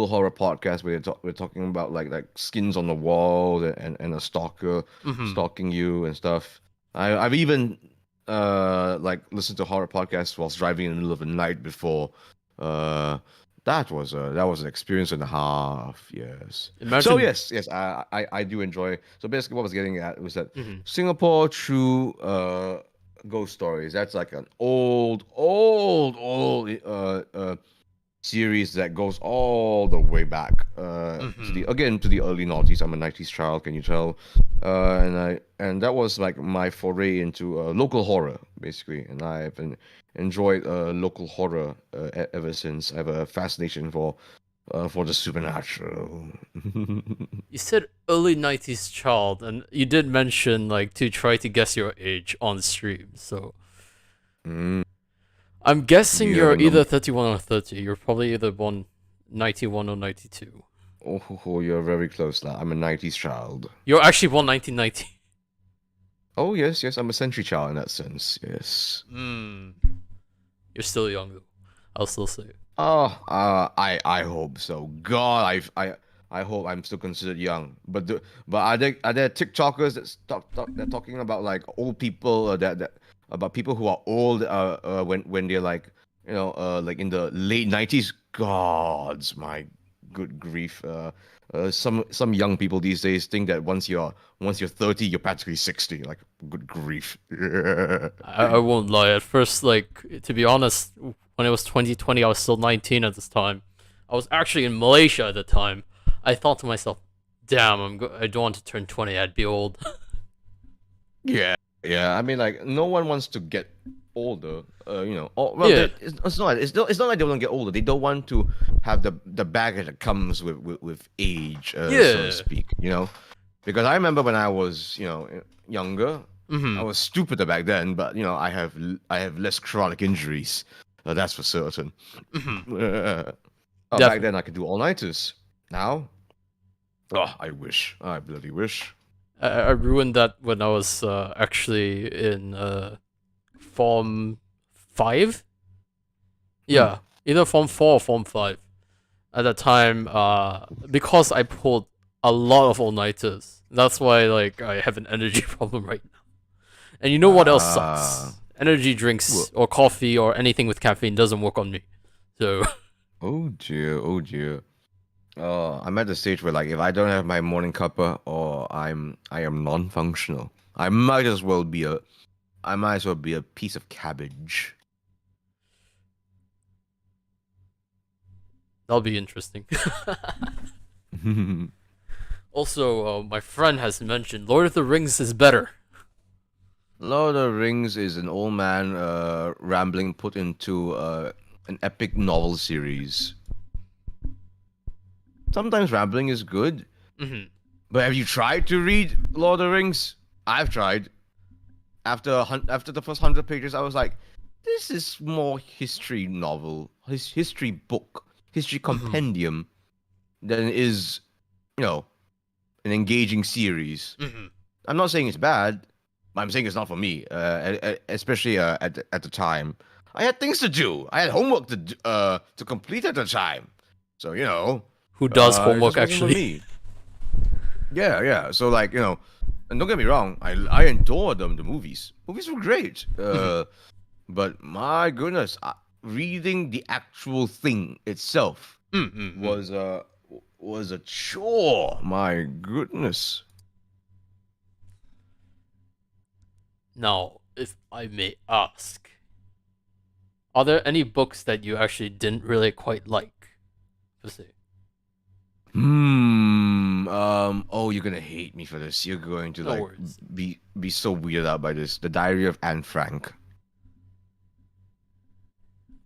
horror podcast where we're talking about like skins on the wall and a stalker Mm-hmm. stalking you and stuff. I've even like listened to horror podcasts whilst driving in the middle of the night before. Uh, that was an experience and a half. Yes. So Imagine. yes, I do enjoy. So basically, what I was getting at was that Mhm. Singapore True Ghost Stories. That's like an old series that goes all the way back Mhm. to the early noughties. I'm a '90s child, can you tell? And that was like my foray into local horror, basically. And enjoyed local horror ever since. I have a fascination for the supernatural. You said early 90s child, and you did mention like to try to guess your age on stream. So Mm, I'm do guessing you have you're a either number? 31 or 30. You're probably either 91 or 92. Oh, you're very close now. I'm a '90s child. You're actually born 1990. Oh yes, I'm a century child in that sense. Yes. Hmm. You're still young though. I'll still say. Oh, I hope so. God, I hope I'm still considered young. But are there TikTokers they're talking about like old people that about people who are old when they're like like in the late '90s. Gods, my good grief. Some young people these days think that once you're 30, you're practically 60. Like good grief. I won't lie. At first, like to be honest, when it was 2020, I was still 19 at this time. I was actually in Malaysia at the time. I thought to myself, damn, I don't want to turn 20. I'd be old. Yeah, yeah. I mean, like, no one wants to get older. Well, Yeah. it's not like they want to get older. They don't want to have the baggage that comes with age, so to Yeah. speak. Because I remember when I was, younger, I Mm-hmm. was stupider back then, but I have less chronic injuries. That's for certain. Mm-hmm. Back Definitely. then I could do all-nighters. Now, oh, I wish. I bloody wish. I ruined that when I was actually in Form 5. Hmm. Yeah, either Form 4 or Form 5. At that time, because I pulled a lot of all-nighters. That's why, like, I have an energy problem right now. And you know what else Uh, sucks? Energy well, drinks or coffee or anything with caffeine doesn't work on me. So, oh dear, oh dear. I'm at the stage where, like, if I don't have my morning cuppa, or I am non-functional. I might as well be a piece of cabbage. that'll be interesting. Also, my friend has mentioned Lord of the Rings is better. Lord of the Rings is an old man rambling put into an epic novel series. Sometimes rambling is good, Hmm. but have you tried to read Lord of the Rings? I've tried. After the first 100 pages, I was like, this is more history novel, history book, history Hmm. compendium than it is, you know, an engaging series. Hmm. I'm not saying it's bad, but I'm saying it's not for me. Especially at the time, I had things to do. I had homework to complete at the time. So Who does it just homework wasn't for actually? me. Yeah, yeah. So, like, and don't get me wrong, I adore them. The movies. Movies were great. Hmm. But my goodness, reading the actual thing itself Mm-hmm. was a chore. My goodness. Now, if I may ask, are there any books that you actually didn't really quite like? Per se? Oh, you're gonna hate me for this. You're going to, No like, worries. be so weirded out by this. The Diary of Anne Frank.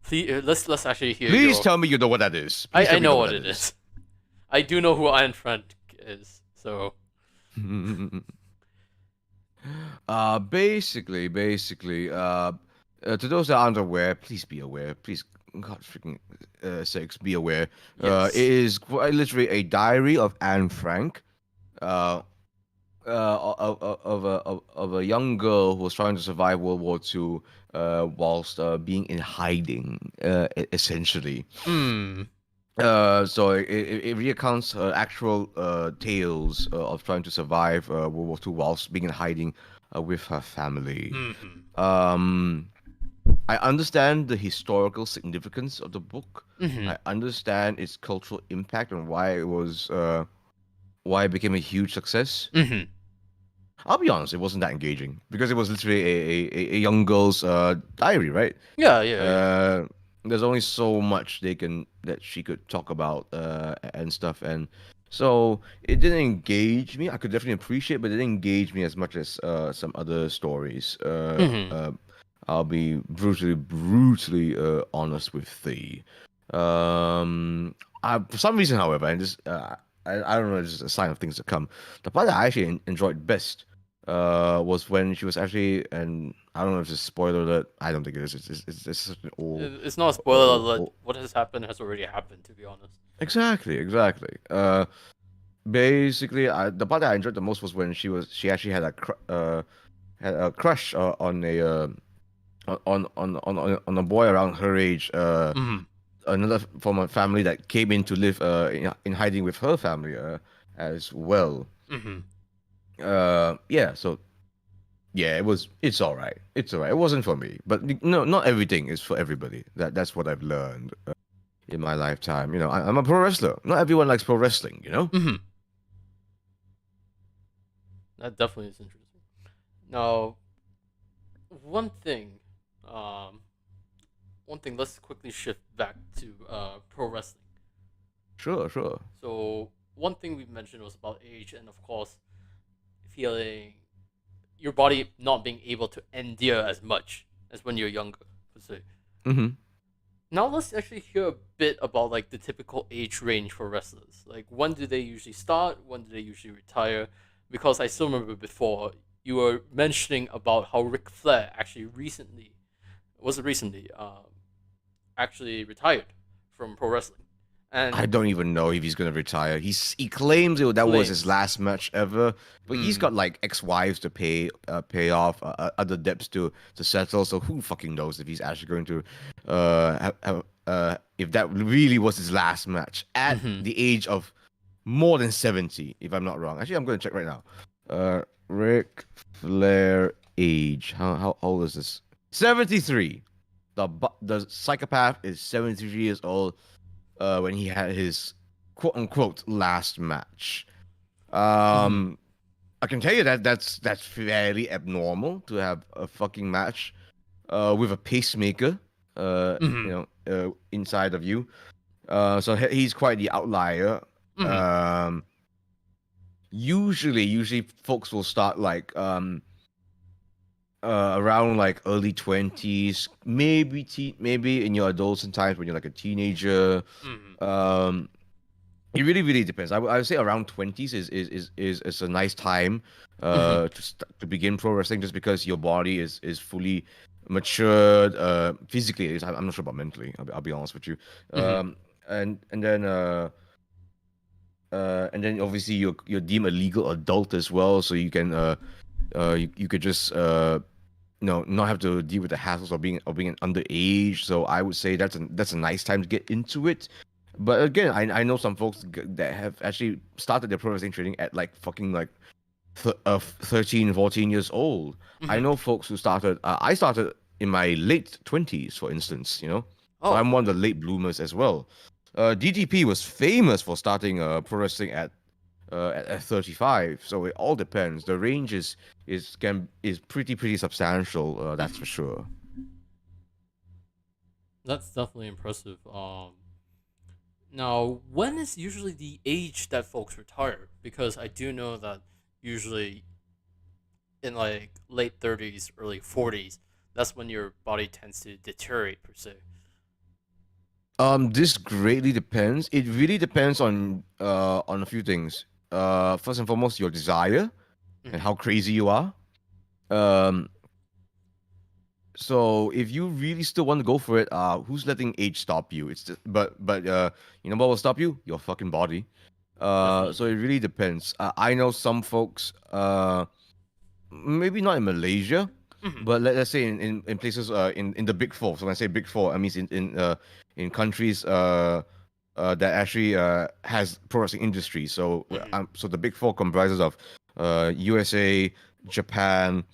Please, let's actually hear Please your. tell me you know what that is. Please I tell me you know know what what that it is. is. I do know who Iron Friend is. So. Basically, to those that aren't aware, please be aware. Please, God freaking sakes, be aware. It Yes. is quite literally a diary of Anne Frank, uh, of a young girl who was trying to survive World War II, whilst being in hiding, essentially. Hmm. So it recounts her actual tales of trying to survive World War II whilst being in hiding with her family. Hmm. Um, I understand the historical significance of the book. Hmm. I understand its cultural impact and why it became a huge success. Hmm. I'll be honest, it wasn't that engaging because it was literally a young girl's diary, right? Yeah. Yeah. Yeah. Uh, there's only so much that she could talk about and stuff, and so it didn't engage me. I could definitely appreciate, but it didn't engage me as much as some other stories. Hmm. I'll be brutally honest with thee. For some reason, however, and this I don't know, it's just a sign of things to come. The part that I actually enjoyed best was when she was actually, and I don't know if it's a spoiler alert. I don't think it is. It's such an It's not a spoiler alert. What has happened has already happened. To be honest. exactly. Basically, the part that I enjoyed the most was when she actually had a crush on on a boy around her age. Hmm. Another from a family that came in to live in hiding with her family as well. Hmm. Yeah. So yeah, it's all right. It's all right. It wasn't for me, but no, not everything is for everybody. That's what I've learned in my lifetime. I'm a pro wrestler. Not everyone likes pro wrestling. Hmm. That definitely is interesting. Now, one thing, um, one thing, let's quickly shift back to pro wrestling. Sure, sure. So one thing we mentioned was about age, and of course, feeling your body not being able to endure as much as when you're younger, per se. Mm-hmm. Now let's actually hear a bit about like the typical age range for wrestlers. Like when do they usually start? When do they usually retire? Because I still remember before you were mentioning about how Ric Flair actually actually retired from pro wrestling, I and don't even know if he's gonna retire. He claims that was his claims, last match ever, but he's got like ex-wives to pay off, other debts to settle. So who fucking knows if he's actually going to, if that really was his last match at mm-hmm. the age of more than 70, if I'm not wrong. Actually, I'm gonna check right now. Ric Flair age. How old is this? 73. The psychopath is 73 years old when he had his quote unquote last match. Mm-hmm. I can tell you that that's fairly abnormal to have a fucking match with a pacemaker Mm-hmm. inside of you. So he's quite the outlier. Mm-hmm. Um, usually folks will start like around like early 20s, maybe in your adolescent times when you're like a teenager. Mm-hmm. Um, it really depends. I would say around 20s is a nice time Mm-hmm. to begin pro wrestling, just because your body is fully matured physically. At least. I'm not sure about mentally. I'll be honest with you. Mm-hmm. And then obviously you're deemed a legal adult as well, so you can you could just not have to deal with the hassles of being an underage. So I would say that's a nice time to get into it. But again, I know some folks that have actually started their pro wrestling training at like fucking like 13, 14 years old. I Mm-hmm. know folks who started. I started in my late 20s, for instance. So Oh, I'm one of the late bloomers as well. DDP was famous for starting pro wrestling at 35. So it all depends. The range is pretty substantial. That's for sure. that's definitely impressive. Now, when is usually the age that folks retire? Because I do know that usually in like late 30s, early 40s, that's when your body tends to deteriorate per se. This greatly depends. It really depends on a few things. First and foremost, your desire and Mm-hmm. how crazy you are. Um, so if you really still want to go for it, who's letting age stop you? It's just, but you know what will stop you? Your fucking body. So Definitely. it really depends. I know some folks, maybe not in Malaysia, Mm-hmm. but let's say in places in the big four. So when I say big four, I mean in countries that actually has pro wrestling industry. So Mm-hmm. so the big four comprises of USA, Japan,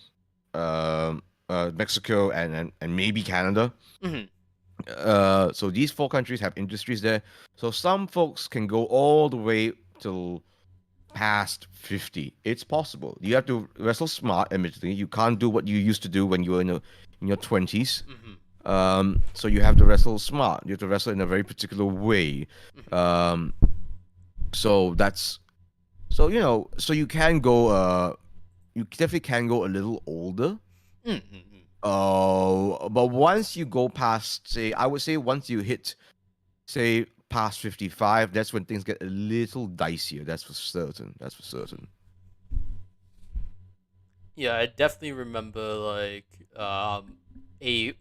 Mexico, and maybe Canada. Mm-hmm. So these four countries have industries there. So some folks can go all the way till past 50. It's possible. You have to wrestle smart, admittedly. You can't do what you used to do when you were in your 20s. Mm-hmm. So you have to wrestle smart. You have to wrestle in a very particular way. Mm-hmm. Um, so that's so you definitely can go a little older. Mm-hmm. But once you go past, say, I would say once you hit, say, past 55, that's when things get a little dicier. That's for certain. That's for certain. Yeah, I definitely remember like a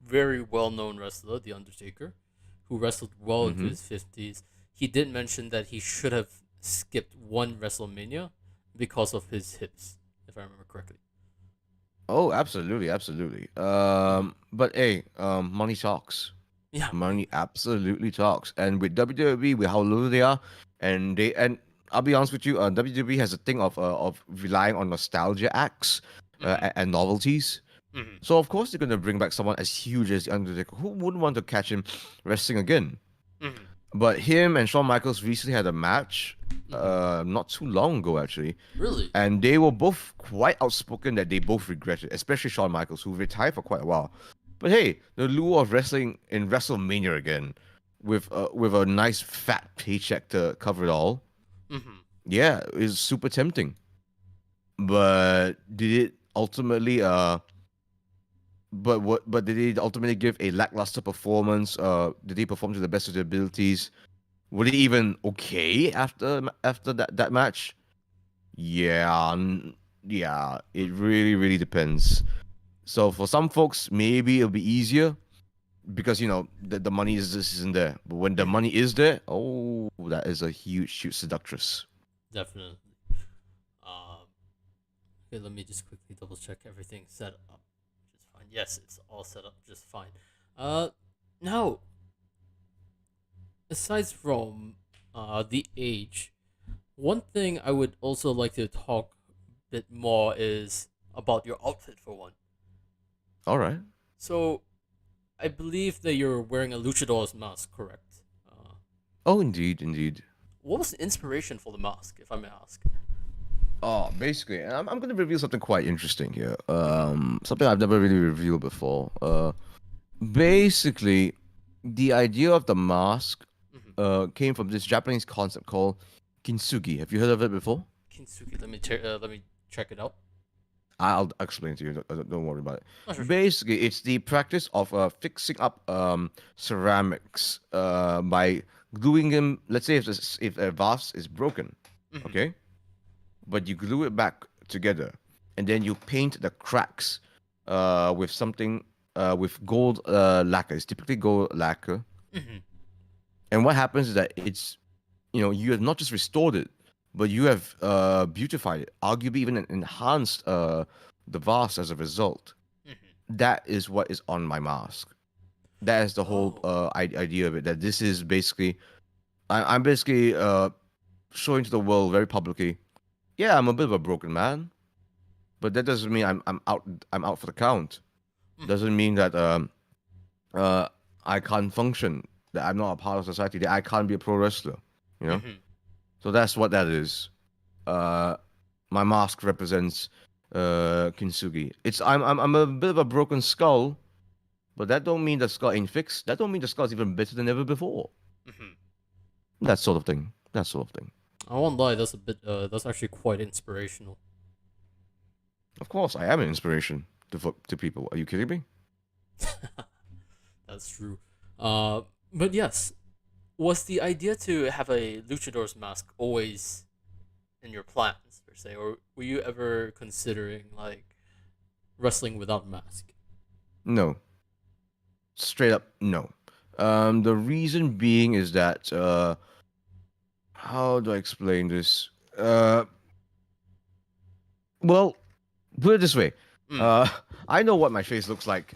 very well known wrestler, the Undertaker, who wrestled well into Mm-hmm. his 50s. He did mention that he should have skipped one WrestleMania because of his hips, if I remember correctly. Oh, absolutely, absolutely. Mm-hmm. But hey, money talks. Yeah, money. Money absolutely talks. And with WWE, with how little they are, and I'll be honest with you, WWE has a thing of relying on nostalgia acts Mm-hmm. and novelties. Mm-hmm. So of course they're gonna bring back someone as huge as the Undertaker. Who wouldn't want to catch him wrestling again? Mm-hmm. But him and Shawn Michaels recently had a match, Mm-hmm. not too long ago actually, Really? and they were both quite outspoken that they both regretted, especially Shawn Michaels, who retired for quite a while. But hey, the lure of wrestling in WrestleMania again, with a nice fat paycheck to cover it all, Hmm. yeah, is super tempting. But did it ultimately but did he ultimately give a lackluster performance? Did he perform to the best of his abilities? Were they even okay after that match? Yeah, yeah, it really depends. So for some folks, maybe it'll be easier because the money just isn't there. But when the Hmm. money is there, oh, that is a huge seductress. Definitely. Um, okay, let me just quickly double check everything set up just fine. Yes, it's all set up just fine. Uh, Now, aside from the age, one thing I would also like to talk a bit more is about your outfit for one. All right. So, I believe that you're wearing a luchador's mask, correct? Oh, indeed. What was the inspiration for the mask, if I may ask? Oh, basically, and I'm going to reveal something quite interesting here. Mm-hmm. Something I've never really revealed before. Basically, the idea of the mask Mm-hmm. came from this Japanese concept called kintsugi. Have you heard of it before? Kintsugi. Let me check it out. I'll explain to you. Don't worry about it. Oh, sure, sure. Basically, it's the practice of fixing up ceramics by gluing them. Let's say if a vase is broken, Mm-hmm. okay, but you glue it back together, and then you paint the cracks with something with gold lacquer. It's typically gold lacquer, Mm-hmm. and what happens is that you have not just restored it, but you have beautified it, arguably even enhanced the vase as a result. Mm-hmm. That is what is on my mask. That is the whole Oh. idea of it. That this is basically, I'm basically showing to the world very publicly. Yeah, I'm a bit of a broken man, but that doesn't mean I'm out. I'm out for the count. Mm-hmm. Doesn't mean that uh I can't function. That I'm not a part of society. That I can't be a pro wrestler. You know. Mm-hmm. So that's what that is. Uh, my mask represents kintsugi. I'm a bit of a broken skull, but that don't mean the skull ain't fixed. That don't mean the skull's even better than ever before. Mm-hmm. That sort of thing. That sort of thing. I won't lie. That's a bit. That's actually quite inspirational. Of course, I am an inspiration to people. Are you kidding me? That's true. Uh, but yes, was the idea to have a luchador's mask always in your plans per se, or were you ever considering like wrestling without mask? No, straight up no. The reason being is that how do I explain this? Well, put it this way. Mm. Uh, I know what my face looks like.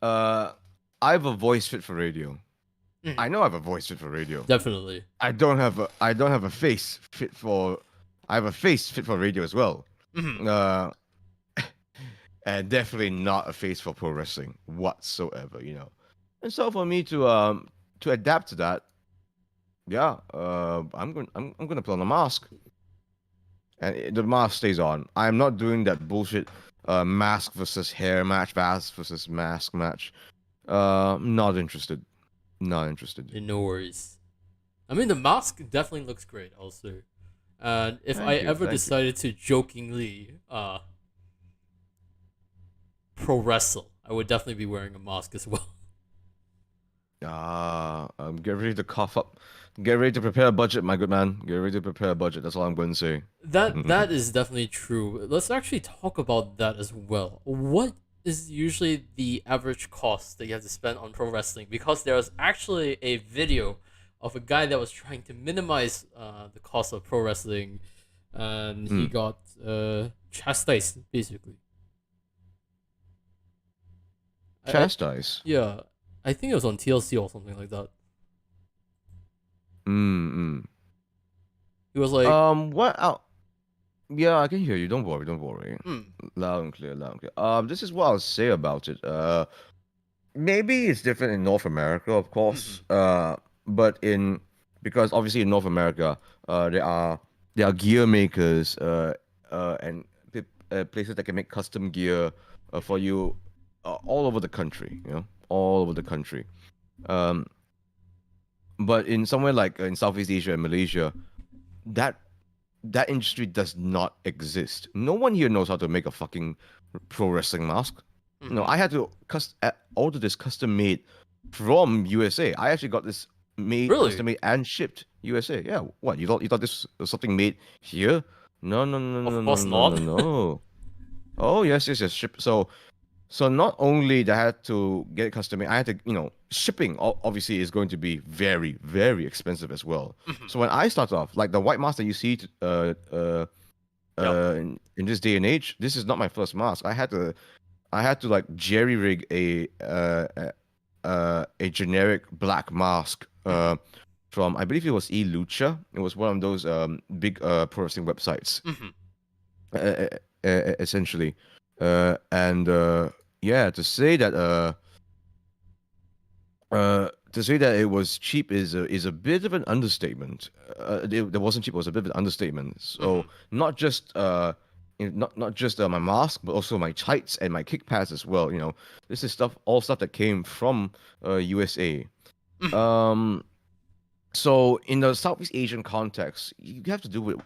Uh, I have a voice fit for radio. Mm-hmm. I know I have a voice fit for radio. Definitely. I don't have a face fit for. I have a face fit for radio as well. Mm-hmm. Uh, and definitely not a face for pro wrestling whatsoever. And so for me to adapt to that, yeah, I'm gonna put on a mask, and the mask stays on. I'm not doing that bullshit mask versus hair match, mask versus mask match. Not interested. Not interested. No worries. I mean, the mask definitely looks great, also. And if I Thank you, ever thank you. decided to jokingly pro wrestle, I would definitely be wearing a mask as well. Get ready to cough up. Get ready to prepare a budget, my good man. Get ready to prepare a budget. That's all I'm going to say. That is definitely true. Let's actually talk about that as well. What is usually the average cost that you have to spend on pro wrestling? Because there's actually a video of a guy that was trying to minimize the cost of pro wrestling, and he Mm. got chastised basically. I Chastise. Yeah, I think it was on TLC or something like that. Mm. He was like, What? Yeah, I can hear you. Don't worry. Don't worry. hmm, Loud and clear. Loud and clear. This is what I'll say about it. Maybe it's different in North America, of mm-hmm, course. But because obviously in North America, there are gear makers, and places that can make custom gear for you. all over the country, all over the country. Um, but in somewhere like in Southeast Asia and Malaysia, that that industry does not exist. No one here knows how to make a fucking pro wrestling mask. No, Mm-hmm. I had to order this custom made from USA. I actually got this made, Really? custom made, and shipped USA. Yeah, what you thought this was something made here? No, no, no, Of no, no, course no, no, not. no. Oh yes, yes, yes. Ship. So not only that I had to get it custom made, I had to, shipping obviously is going to be very, very expensive as well. Mhm. So when I start off, like the white mask that you see, Yep. in this day and age, this is not my first mask. I had to like jerry rig a generic black mask Mhm. from, I believe it was Lucha. It was one of those big pro wrestling websites, Mhm. essentially. And yeah, to say that it was cheap is a bit of an understatement. It wasn't cheap; it was a bit of an understatement. So Mhm. not just my mask, but also my tights and my kick pads as well. This is all stuff that came from USA. Mhm. Um, so in the Southeast Asian context, you have to do what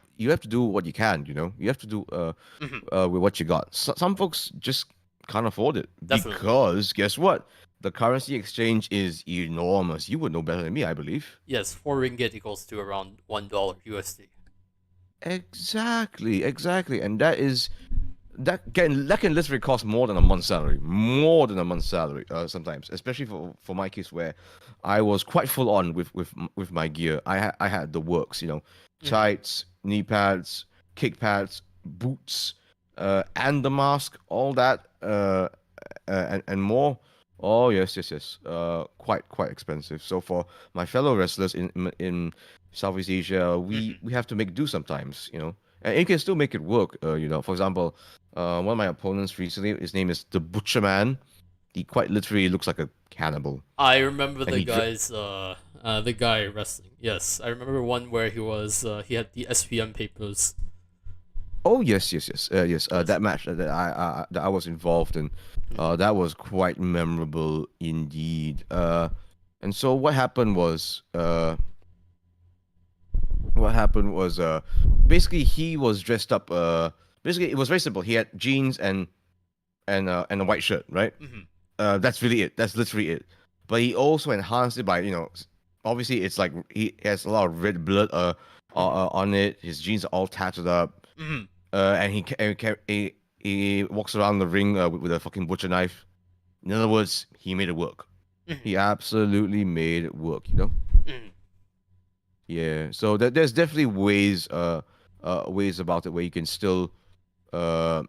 you can. You have to do Mhm. with what you got. Some folks just can't afford it Definitely. because guess what? The currency exchange is enormous. You would know better than me, I believe. Yes, 4 ringgit equals to around $1 USD. Exactly, exactly, and that can literally cost more than a month's salary. More than a month's salary, sometimes, especially for my case where I was quite full on with my gear. I had the works, Mhm. tights, knee pads, kick pads, boots, and the mask, all that, and more. Oh yes, yes, yes. Quite expensive. So for my fellow wrestlers in Southeast Asia, we Mhm. we have to make do sometimes, and you can still make it work. For example, one of my opponents recently, his name is the Butcher Man. He quite literally looks like a cannibal, I remember and the guy's the guy wrestling. Yes, I remember one where he had the SPM papers. oh yes, yes, yes, yes. Yes. That match that I was involved in, Mhm. that was quite memorable indeed. And so what happened was basically he was dressed up. Basically it was very simple. He had jeans and a white shirt, right? Mhm. That's really it. That's literally it. But he also enhanced it by, obviously it's like he has a lot of red blood Mhm. on it. His jeans are all tattered up, Mhm. and he walks around the ring with a fucking butcher knife. In other words, he made it work. Mhm. He absolutely made it work. Mhm. Yeah. So there's definitely ways about it where you can still uh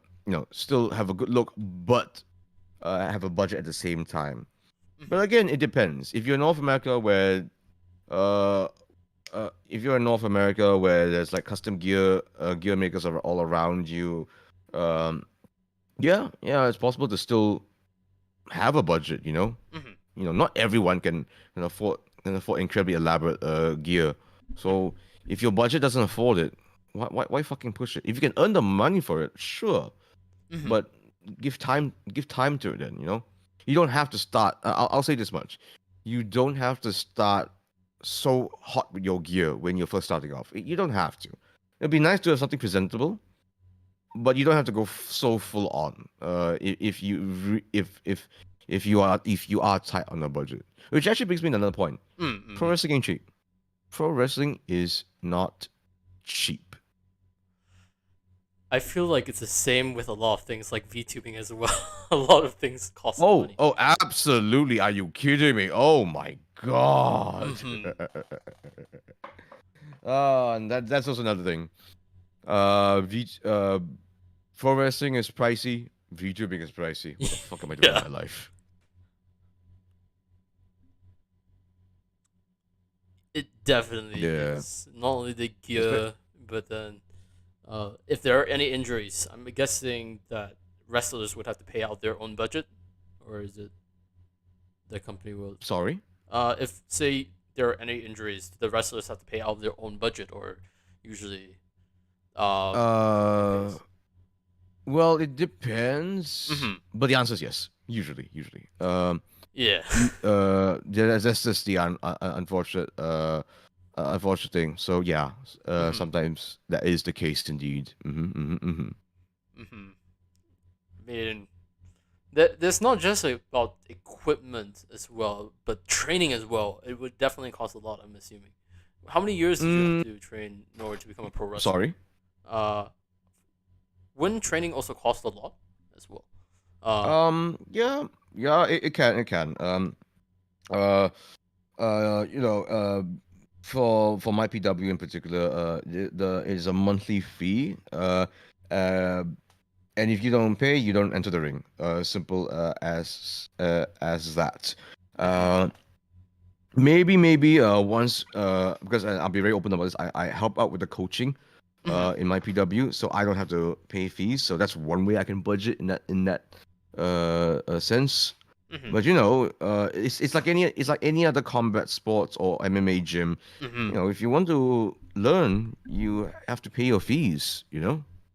still have a good look, but have a budget at the same time. But Mhm. again, it depends. Uh, if you're in North America where there's like custom gear makers are all around you, um, yeah, yeah, it's possible to still have a budget. Mhm. Not everyone can afford incredibly elaborate gear. Mhm. So if your budget doesn't afford it, why fucking push it? If you can earn the money for it, sure, Mhm. but give time to it. Then you don't have to start. I'll say this much: you don't have to start so hot with your gear when you're first starting off. You don't have to. It'd be nice to have something presentable, but you don't have to go so full on. If you if you are tight on a budget, which actually brings me to another point. Pro Mhm. wrestling ain't cheap. Pro wrestling is not cheap. I feel like it's the same with a lot of things like VTubing as well. A lot of things cost Oh, money. oh, absolutely. Are you kidding me? Oh my god. Mhm. And that's also another thing. Pro wrestling is pricey. VTubing is pricey. What the fuck am I doing with Yeah. my life? It definitely Yeah. is. Not only the Espe- gear, but then if there are any injuries, I'm guessing that wrestlers would have to pay out their own budget, or is it the company will? Sorry. If say there are any injuries, the wrestlers have to pay out their own budget, or usually the company Uh, pays. well, it depends, Mm-hmm. but the answer is yes. Usually. Yeah. That's just the unfortunate thing. So yeah, hmm sometimes that is the case indeed. hmm I mean, there's not just about equipment as well, but training as well. It would definitely cost a lot, I'm assuming. How many years did you have Mm, to train in order to become a pro wrestler? sorry. Uh, wouldn't training also cost a lot as well? Uh, Yeah, it can. Uh, you know, for my PW in particular, the is a monthly fee. Uh, and if you don't pay, you don't enter the ring. Simple as that. mhm, Uh, maybe once because I'll be very open about this. I help out with the coaching mhm, in my PW, so I don't have to pay fees. So that's one way I can budget in that sense. mhm, But it's like any other combat sports or MMA gym. mhm, If you want to learn, you have to pay your fees.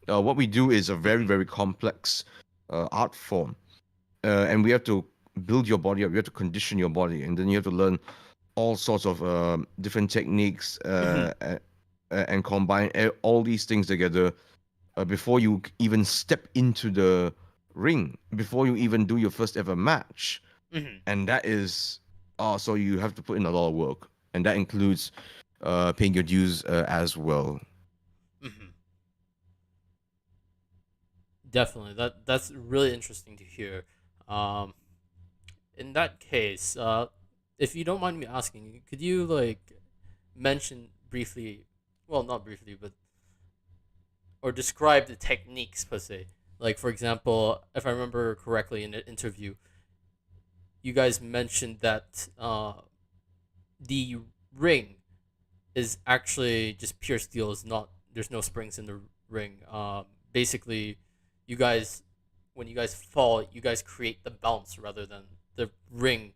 What we do is a very mhm, very complex art form, and we have to build your body up. You have to condition your body, and then you have to learn all sorts of different techniques mhm, and combine all these things together before you even step into the ring, before you even do your first ever match. mhm, And that is so you have to put in a lot of work, and that includes paying your dues as well. mhm. Definitely. That's really interesting to hear. Um, in that case, if you don't mind me asking, could you like mention briefly, well, not briefly, but or describe the techniques per se? Like for example, if I remember correctly in an interview, you guys mentioned that the ring is actually just pure steel. Is not there's no springs in the ring. Basically, you guys when you guys fall, you guys create the bounce rather than the ring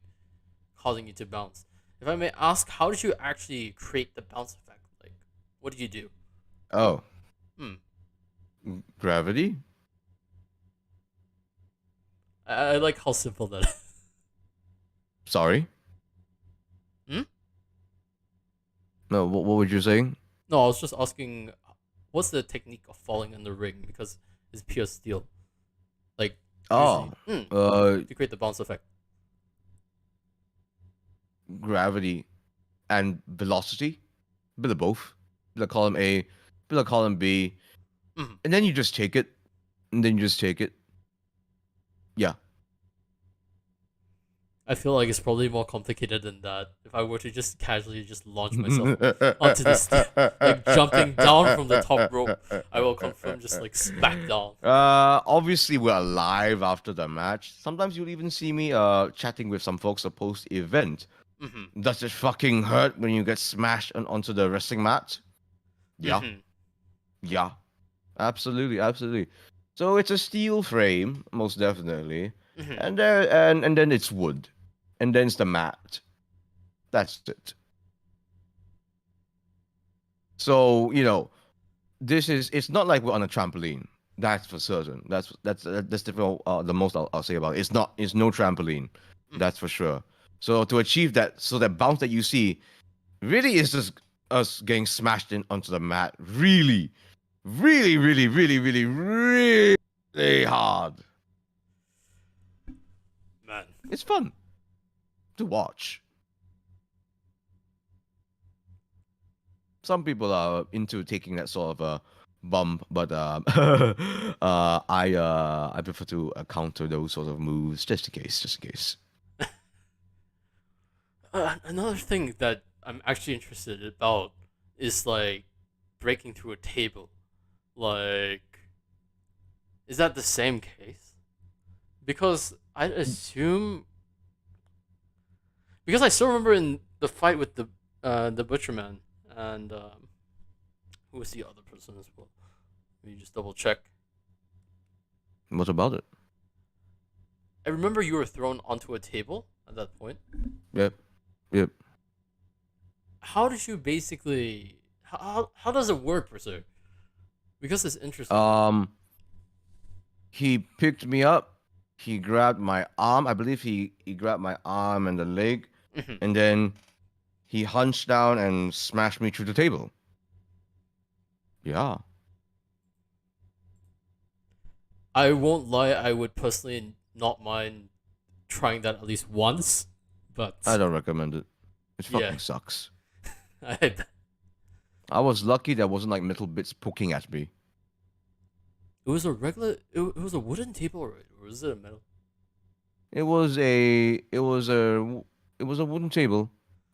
causing you to bounce. If I may ask, how did you actually create the bounce effect? Like, what did you do? Oh, Hmm. gravity. I like how simple that is. Sorry. Hmm? No, what were you saying? No, I was just asking, what's the technique of falling in the ring because it's pure steel. Like Oh, usually, uh to create the bounce effect. gravity and velocity, bit of both, bit of column A, bit of column B, Mhm. and then you just take it, and then you just take it. Yeah. I feel like it's probably more complicated than that. If I were to just casually just launch myself onto the like jumping down from the top rope, I will confirm just like smack down. Obviously we're alive after the match. Sometimes you'll even see me chatting with some folks post event. hmm Does it fucking hurt when you get smashed onto the wrestling mat? Yeah, hmm yeah, absolutely. So it's a steel frame, most definitely, hmm and then it's wood, and then it's the mat. That's it. So it's not like we're on a trampoline. That's for certain. That's the most I'll say about it. It's no trampoline. hmm That's for sure. So to achieve that, so that bounce that you see really is just us getting smashed onto the mat. Really, really, really, really, really, really hard. Man. It's fun to watch. Some people are into taking that sort of a bump, but I prefer to counter those sort of moves just in case, just in case. Another thing that I'm actually interested about is like breaking through a table. Like, is that the same case? Because I assume because I still remember in the fight with the butcher man and who was the other person as well. Let me just double check. What about it? I remember you were thrown onto a table at that point. Yep, yep. How did you basically? How does it work, per se? Because it's interesting. Um, he picked me up, he grabbed my arm. I believe he grabbed my arm and the leg, Mhm. and then he hunched down and smashed me through the table. Yeah, I won't lie, I would personally not mind trying that at least once, I but don't recommend it. It yeah, fucking sucks. I, I was lucky there wasn't like metal bits poking at me. it was a regular. It was a wooden table, or was it a metal? It was a wooden table.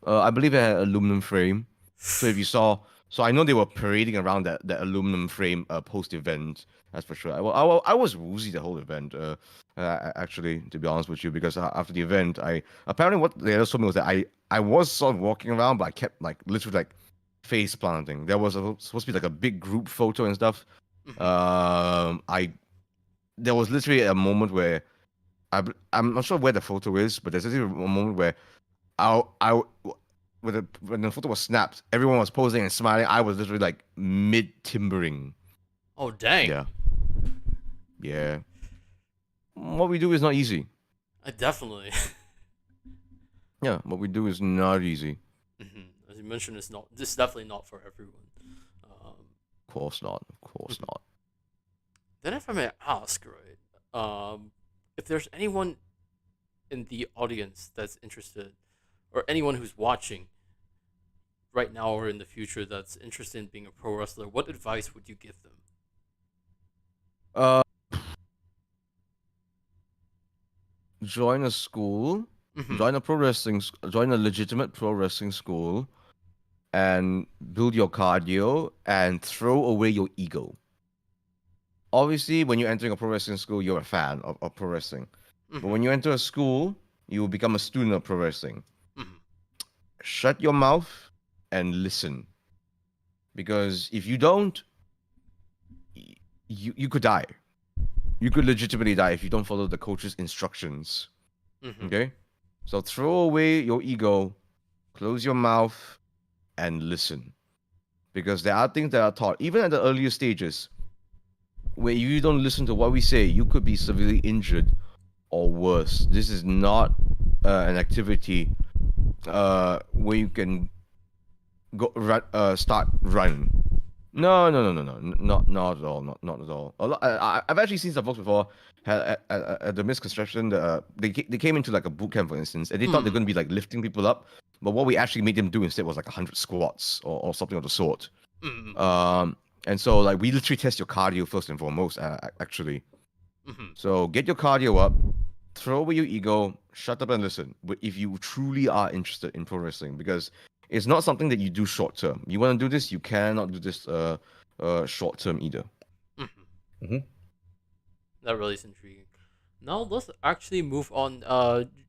I believe it had an aluminum frame. So if you saw, so I know they were parading around that aluminum frame post event. That's for sure. I was woozy the whole event. Actually, to be honest with you, because after the event, I apparently what they also told me was that I was sort of walking around, but I kept like literally like face planting. There was supposed to be like a big group photo and stuff. Mhm. I there was literally a moment where I'm not sure where the photo is, but there's literally a moment where I when the photo was snapped, everyone was posing and smiling. I was literally like mid timbering. Oh dang! Yeah, yeah. What we do is not easy. I definitely. Yeah, what we do is not easy. As you mentioned, it's not. This is definitely not for everyone. Um, Of course not. Of course mhm. not. Then, if I may ask, right, if there's anyone in the audience that's interested, or anyone who's watching right now or in the future that's interested in being a pro wrestler, what advice would you give them? Uh, join a school. Mm-hmm. Join a pro wrestling. Join a legitimate pro wrestling school, and build your cardio and throw away your ego. Obviously, when you're entering a pro wrestling school, you're a fan of pro wrestling. But Mm-hmm. when you enter a school, you will become a student of pro wrestling. Mm-hmm. Shut your mouth and listen. Because if you don't, you could die. You could legitimately die if you don't follow the coach's instructions. Mm-hmm. Okay? So throw away your ego, close your mouth, and listen. Because there are things that are taught, even at the earlier stages, where you don't listen to what we say, you could be severely injured or worse. This is not an activity where you can go start running. No, no, no, no, no, not at all, not at all. I've actually seen some folks before had at the misconception that they came into like a boot camp, for instance, and they thought they're Mm-hmm. going to be like lifting people up, but what we actually made them do instead was like 100 squats or something of the sort. Mm-hmm. Um, and so like we literally test your cardio first and foremost, actually. Mm-hmm. So get your cardio up, throw away your ego, shut up and listen. But if you truly are interested in pro wrestling, because it's not something that you do short term. You want to do this, you cannot do this short term either. Mm-hmm. Mm-hmm. That really is intriguing. Now let's actually move on.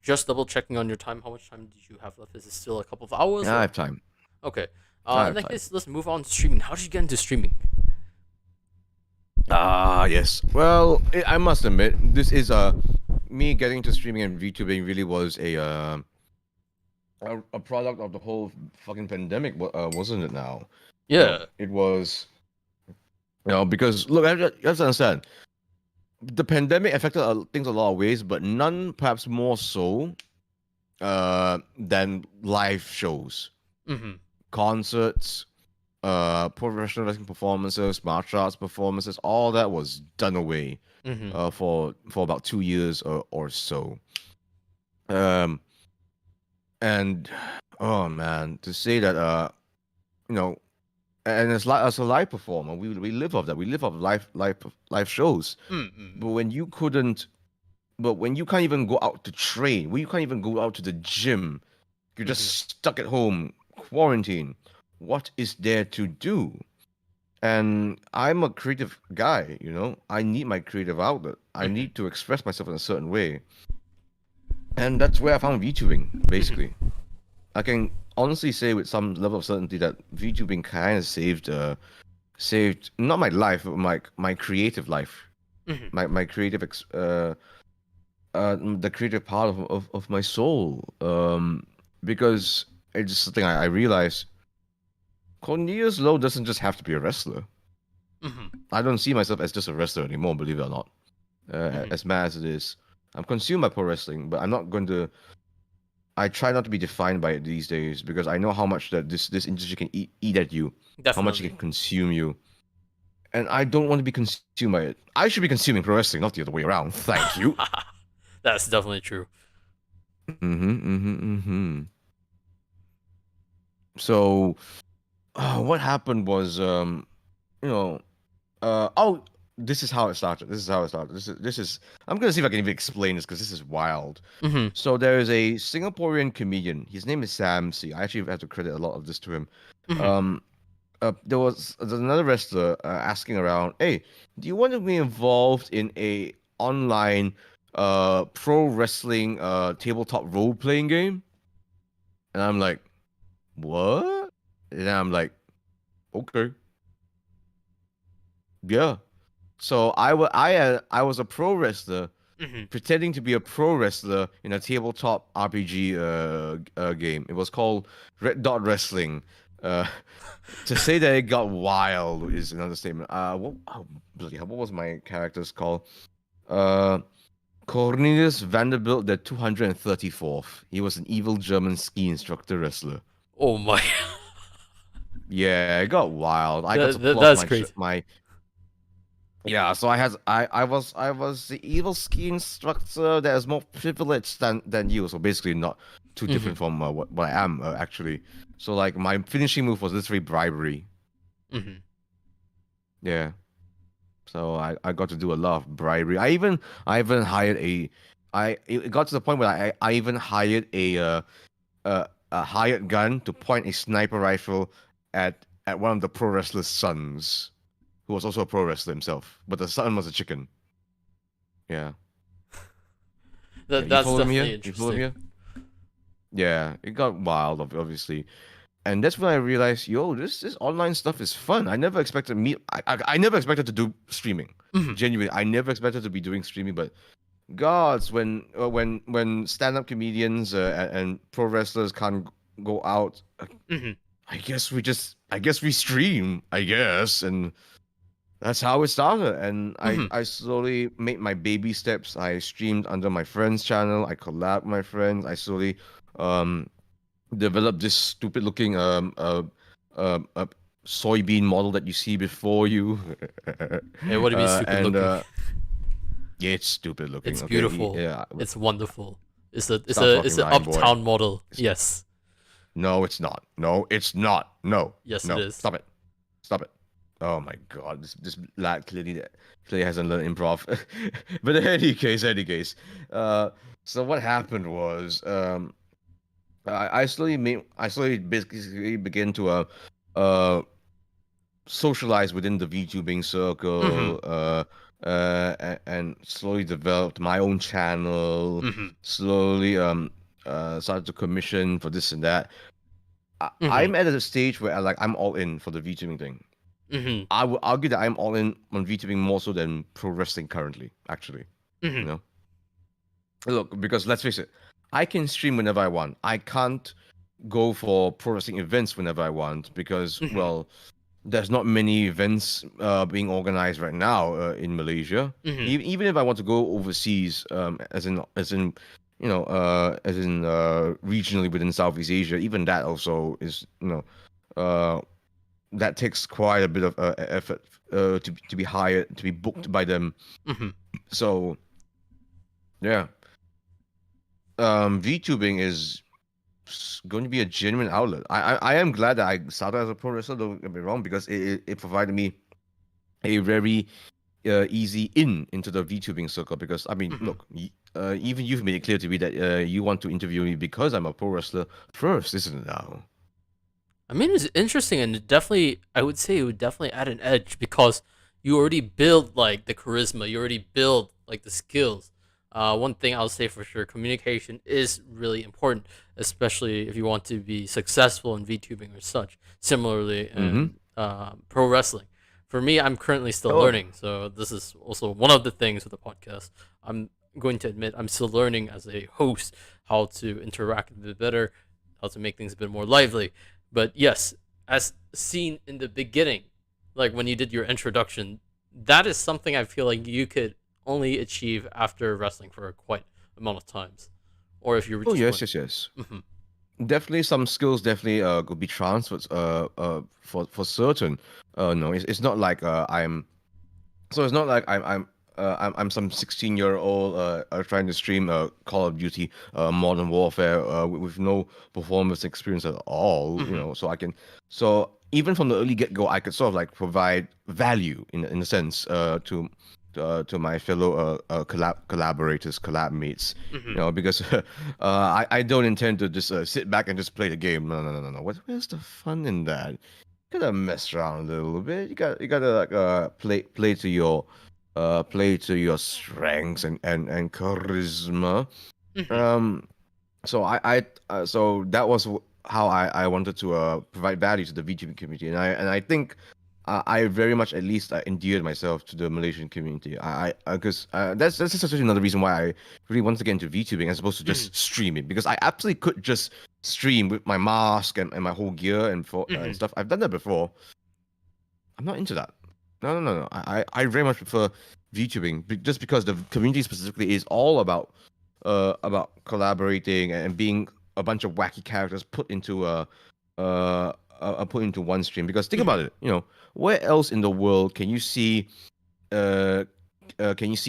Just double checking on your time. How much time did you have left? Is it still a couple of hours Yeah, I or? have time. Okay. I In have that time. case, let's move on to streaming. How did you get into streaming? Ah, yes. Well, I must admit, this is me getting to streaming and VTubing really was a product of the whole fucking pandemic, wasn't it? Now, Yeah. it was. Because look, you have to understand, the pandemic affected things a lot of ways, but none perhaps more so than live shows, Mm-hmm. concerts, professional wrestling performances, martial arts performances. All that was done away Mm-hmm. for about 2 years or so. Um, and oh man, to say that you know, and it's like as a live performer, we live off that. We live off live shows. Mm-hmm. But when you can't even go out to train, when you can't even go out to the gym, you're just Mm-hmm. stuck at home, quarantine. What is there to do? And I'm a creative guy, I need my creative outlet. I Mm-hmm. need to express myself in a certain way. And that's where I found VTubing, Mm-hmm. basically. I can honestly say with some level of certainty that VTubing kind of saved not my life, but my creative life, Mm-hmm. my creative the creative part of my soul. Because it's just something I realized. Cornelius Low doesn't just have to be a wrestler. Mm-hmm. I don't see myself as just a wrestler anymore, believe it or not. Mm-hmm. As mad as it is. I'm consumed by pro wrestling, but I'm not going to. I try not to be defined by it these days because I know how much that this industry can eat at you, how much it Definitely. can consume you, and I don't want to be consumed by it. I should be consuming pro wrestling, not the other way around. Thank you. That's definitely true. So, what happened was, you know, oh, this is how it started. This is how it started. This is. I'm gonna see if I can even explain this because this is wild. Mm-hmm. So there is a Singaporean comedian. His name is Sam C. I actually have to credit a lot of this to him. Mm-hmm. Um, there's another wrestler asking around, "Hey, do you want to be involved in a online pro wrestling tabletop role playing game?" And I'm like, "What?" And I'm like, "Okay, yeah." So I was a pro wrestler Mm-hmm. pretending to be a pro wrestler in a tabletop RPG game. It was called Red Dot Wrestling. Uh, to say that it got wild is another statement. Bloody hell, what was my character's called? Uh, Cornelius Vanderbilt the 234th. He was an evil German ski instructor wrestler. Oh my. Yeah, it got wild. I got to pull off That's crazy. my yeah, so I was the evil ski instructor that is more privileged than you. So basically, not too Mm-hmm. different from what I am actually. So like my finishing move was literally bribery. Mm-hmm. Yeah. So I got to do a lot of bribery. I even hired a it got to the point where I even hired a hired gun to point a sniper rifle at one of the pro wrestlers' sons, who was also a pro wrestler himself, but the son was a chicken. Yeah. Yeah, you That's follow him here? definitely You follow him interesting. here? Yeah, it got wild, obviously, and that's when I realized, yo, this online stuff is fun. I never expected me. I never expected to do streaming. Mm-hmm. Genuinely, I never expected to be doing streaming. But gods, when stand up comedians and pro wrestlers can't go out, Mm-hmm. I guess we stream. I guess, and that's how it started. And Mm-hmm. I slowly made my baby steps. I streamed under my friend's channel. I collabed with my friends. I slowly um developed this stupid looking uh soybean model that you see before you. Hey, what do you mean stupid And looking? yeah, it's stupid looking. It's Okay, beautiful. yeah. It's wonderful. Stop It's fucking an lying, boy. Uptown model. It's, Yes. no, it's not. No, it's not. No, Yes, it no. is. Stop it. Stop it. Oh my god, this lad clearly hasn't learned improv. But in any case, uh, so what happened was I slowly basically began to uh socialize within the VTubing Mm-hmm. circle, and slowly developed my own channel. Mm-hmm. Slowly started to commission for this and that. Mm-hmm. I'm at a stage where I'm all in for the VTubing thing. Mm-hmm. I would argue that I'm all in on VTubing more so than pro wrestling currently, actually. You Mm-hmm. know? Look, because let's face it, I can stream whenever I want. I can't go for pro wrestling events whenever I want because, Mm-hmm. well, there's not many events being organized right now in Malaysia. Mm-hmm. Even if I want to go overseas, as in regionally within Southeast Asia, even that also is uh, that takes quite a bit of effort to be hired to be booked by them. Mm-hmm. So yeah, VTubing is going to be a genuine outlet. I am glad that I started as a pro wrestler. Don't get me wrong, because it provided me a very easy into the VTubing circle. Because I mean, Mm-hmm. look, even you've made it clear to me that you want to interview me because I'm a pro wrestler first, isn't it now? I mean, it's interesting, and I would say it would definitely add an edge because you already build like the charisma, you already build like the skills. One thing I'll say for sure, communication is really important, especially if you want to be successful in VTubing or such. Similarly, Mm-hmm. in pro wrestling. For me, I'm currently still Oh, learning, so this is also one of the things with the podcast. I'm going to admit I'm still learning as a host how to interact a bit better, how to make things a bit more lively. But yes, as seen in the beginning, like when you did your introduction, that is something I feel like you could only achieve after wrestling for quite amount of times, or if you Oh just yes, went. yes, yes. Hmm. Definitely some skills definitely could be transferred for certain. No, it's not like it's not like I'm some 16-year-old trying to stream Call of Duty Modern Warfare with no performance experience at all, you Hmm. know. So even from the early get-go, I could sort of like provide value in a sense to my fellow collaborators, collab mates, Hmm. you know, because I don't intend to just sit back and just play the game. No, no, no, no, no. Where's the fun in that? You gotta mess around a little bit. You gotta like play to your strengths and charisma. Hmm. Um, so that was how I wanted to provide value to the VTuber community, and I think I very much at least endeared myself to the Malaysian community. I because that's just such another reason why I really wanted to get into VTubing as opposed to Hmm. just streaming, because I absolutely could just stream with my mask and my whole gear and Hmm. stuff. I've done that before. I'm not into that. No, no, no, no. I very much prefer VTubing just because the community specifically is all about collaborating and being a bunch of wacky characters put into one stream. Because think about Hmm. it, you know, where else in the world uh, can you see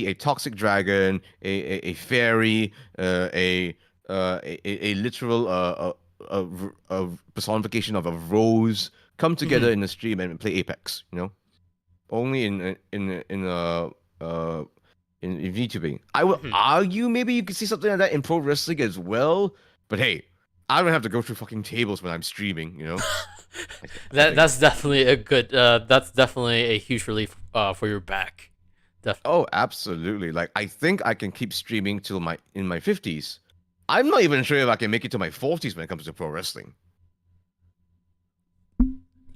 a toxic dragon, a fairy, a literal a personification of a rose come together Hmm. in a stream and play Apex? You know, only uh in VTubing. I would Hmm. argue maybe you could see something like that in pro wrestling as well. But hey, I don't have to go through fucking tables when I'm streaming. You know, I think. That's definitely a good. That's definitely a huge relief for your back. Definitely. Oh, absolutely. Like I think I can keep streaming till my in my 50s. I'm not even sure if I can make it to my 40s when it comes to pro wrestling.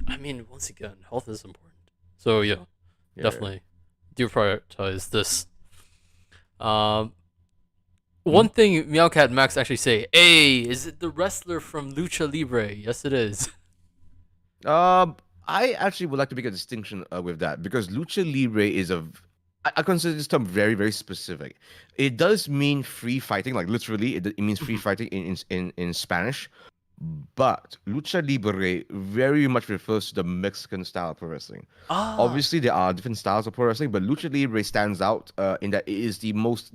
I mean, once again, health is important. So yeah, Yeah. definitely do prioritize this. Um, Hmm? One thing Meowcat Max actually say, "Hey, is it the wrestler from Lucha Libre?" Yes, it is. Um, I actually would like to make a distinction with that because lucha libre is I consider this term very, very specific. It does mean free fighting, like literally, it means free Mhm. fighting in Spanish. But lucha libre very much refers to the Mexican style of pro wrestling. Ah. Obviously, there are different styles of pro wrestling, but lucha libre stands out in that it is the most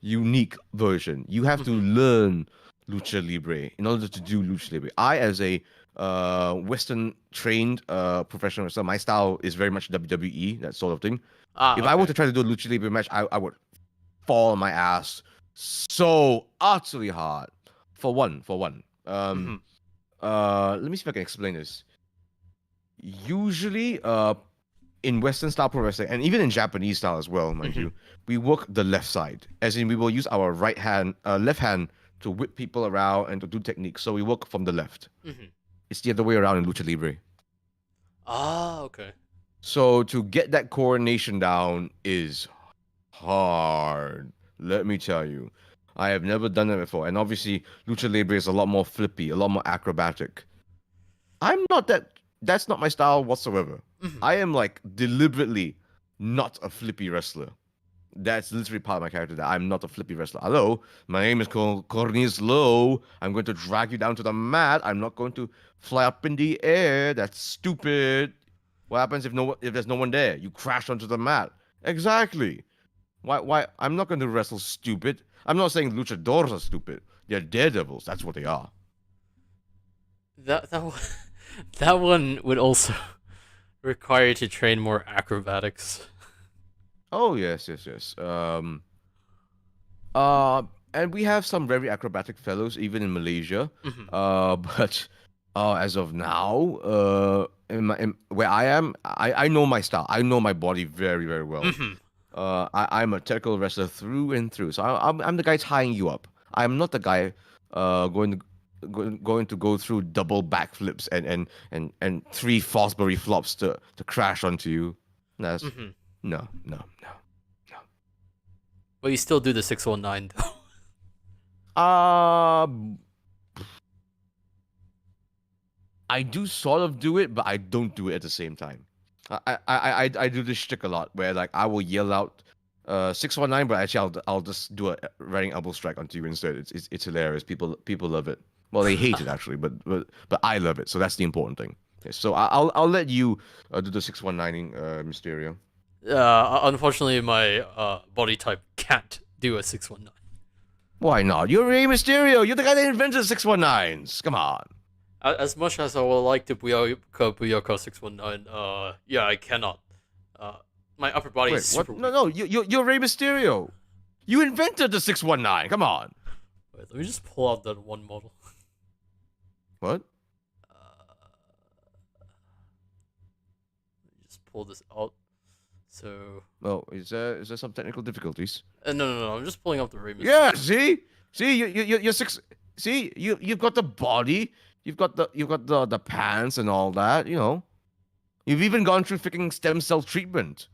unique version. You have to Mhm. learn lucha libre in order to do lucha libre. I, as a Western trained professional wrestler, my style is very much WWE, that sort of thing. Ah. If I were Okay. to try to do a lucha libre match, I would fall on my ass so utterly hard. For one. Mhm. Let me see if I can explain this. Usually, in Western style pro wrestling, and even in Japanese style as well, mind Mhm. you, we work the left side, as in we will use our left hand to whip people around and to do techniques. So we work from the left. Mhm. It's the other way around in lucha libre. Ah. Okay. So to get that coordination down is hard. Let me tell you. I have never done it before. And obviously, Lucha Libre is a lot more flippy, a lot more acrobatic. I'm not that, that's not my style whatsoever. Mhm. I am like deliberately not a flippy wrestler. That's literally part of my character that I'm not a flippy wrestler. Hello, my name is Cornelius LOW. I'm going to drag you down to the mat. I'm not going to fly up in the air. That's stupid. What happens if there's no one there? You crash onto the mat. Exactly. Why I'm not going to wrestle stupid. I'm not saying luchadors are stupid. They're daredevils. That's what they are. That that one would also require you to train more acrobatics. Oh yes, yes, yes. Uh, and we have some very acrobatic fellows even in Malaysia. Mhm. But as of now, where I am, I know my style. I know my body very, very well. Mhm. I'm a technical wrestler through and through. So I'm the guy tying you up. I'm not the guy going to go through double backflips and three Fosbury flops to crash onto you. That's Mhm. no, no, no. But you still do the 619 though. Uh, I do sort of do it, but I don't do it at the same time. I do this shtick a lot where like I will yell out 619, but actually I'll just do a running elbow strike onto you instead. It's hilarious. People love it. Well, they hate it actually, but I love it. So that's the important thing. Okay, so I'll let you do the 619ing, Mysterio. Unfortunately, my body type can't do a 619. Why not? You're Rey Mysterio. You're the guy that invented the 619s. Come on. As much as I would like to Buyaka 619, yeah, I cannot. My upper body Wait, is super what? No, weak. no. You're Rey Mysterio. You invented the 619. Come on. Wait, let me just pull out that one model. What? Let me just pull this out. So. Oh, is there some technical difficulties? No. I'm just pulling up the Rey Mysterio. Yeah. See. You're six. See, you've got the body. You've got the pants and all that. You know. You've even gone through freaking stem cell treatment.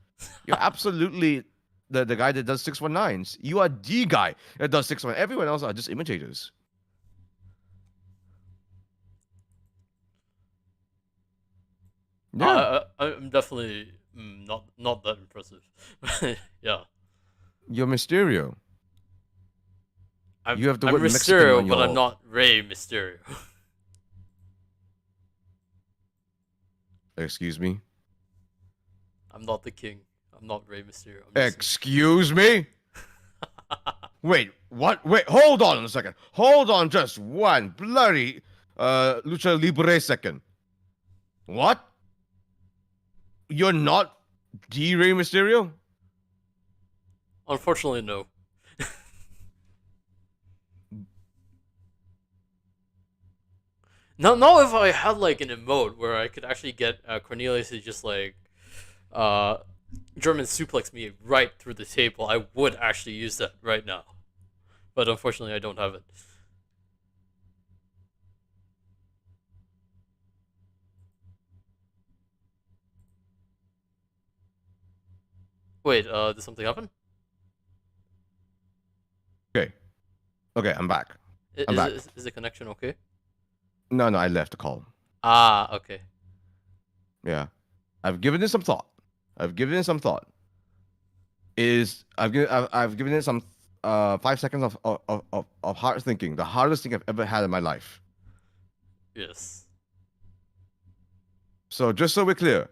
You're absolutely the guy that does 619s. You are the guy that does 619. Everyone else are just imitators. Yeah. I'm definitely not that impressive. Yeah. You're Mysterio. You have the I'm word Mexican Mysterio, on but your... I'm not Rey Mysterio. Excuse me? I'm not the king. I'm not Rey Mysterio. Excuse me? Wait, what? Wait, hold on a second. Hold on just one bloody Lucha Libre second. What? You're not the Rey Mysterio? Unfortunately, no. Now if I had like an emote where I could actually get Cornelius to just like German suplex me right through the table, I would actually use that right now. But unfortunately, I don't have it. Wait, did something happen? Okay, I'm back. Is the connection okay? No, I left the call. Ah, okay. Yeah. I've given it some thought. I've given it some 5 seconds of hard thinking. The hardest thing I've ever had in my life. Yes. So just so we're clear,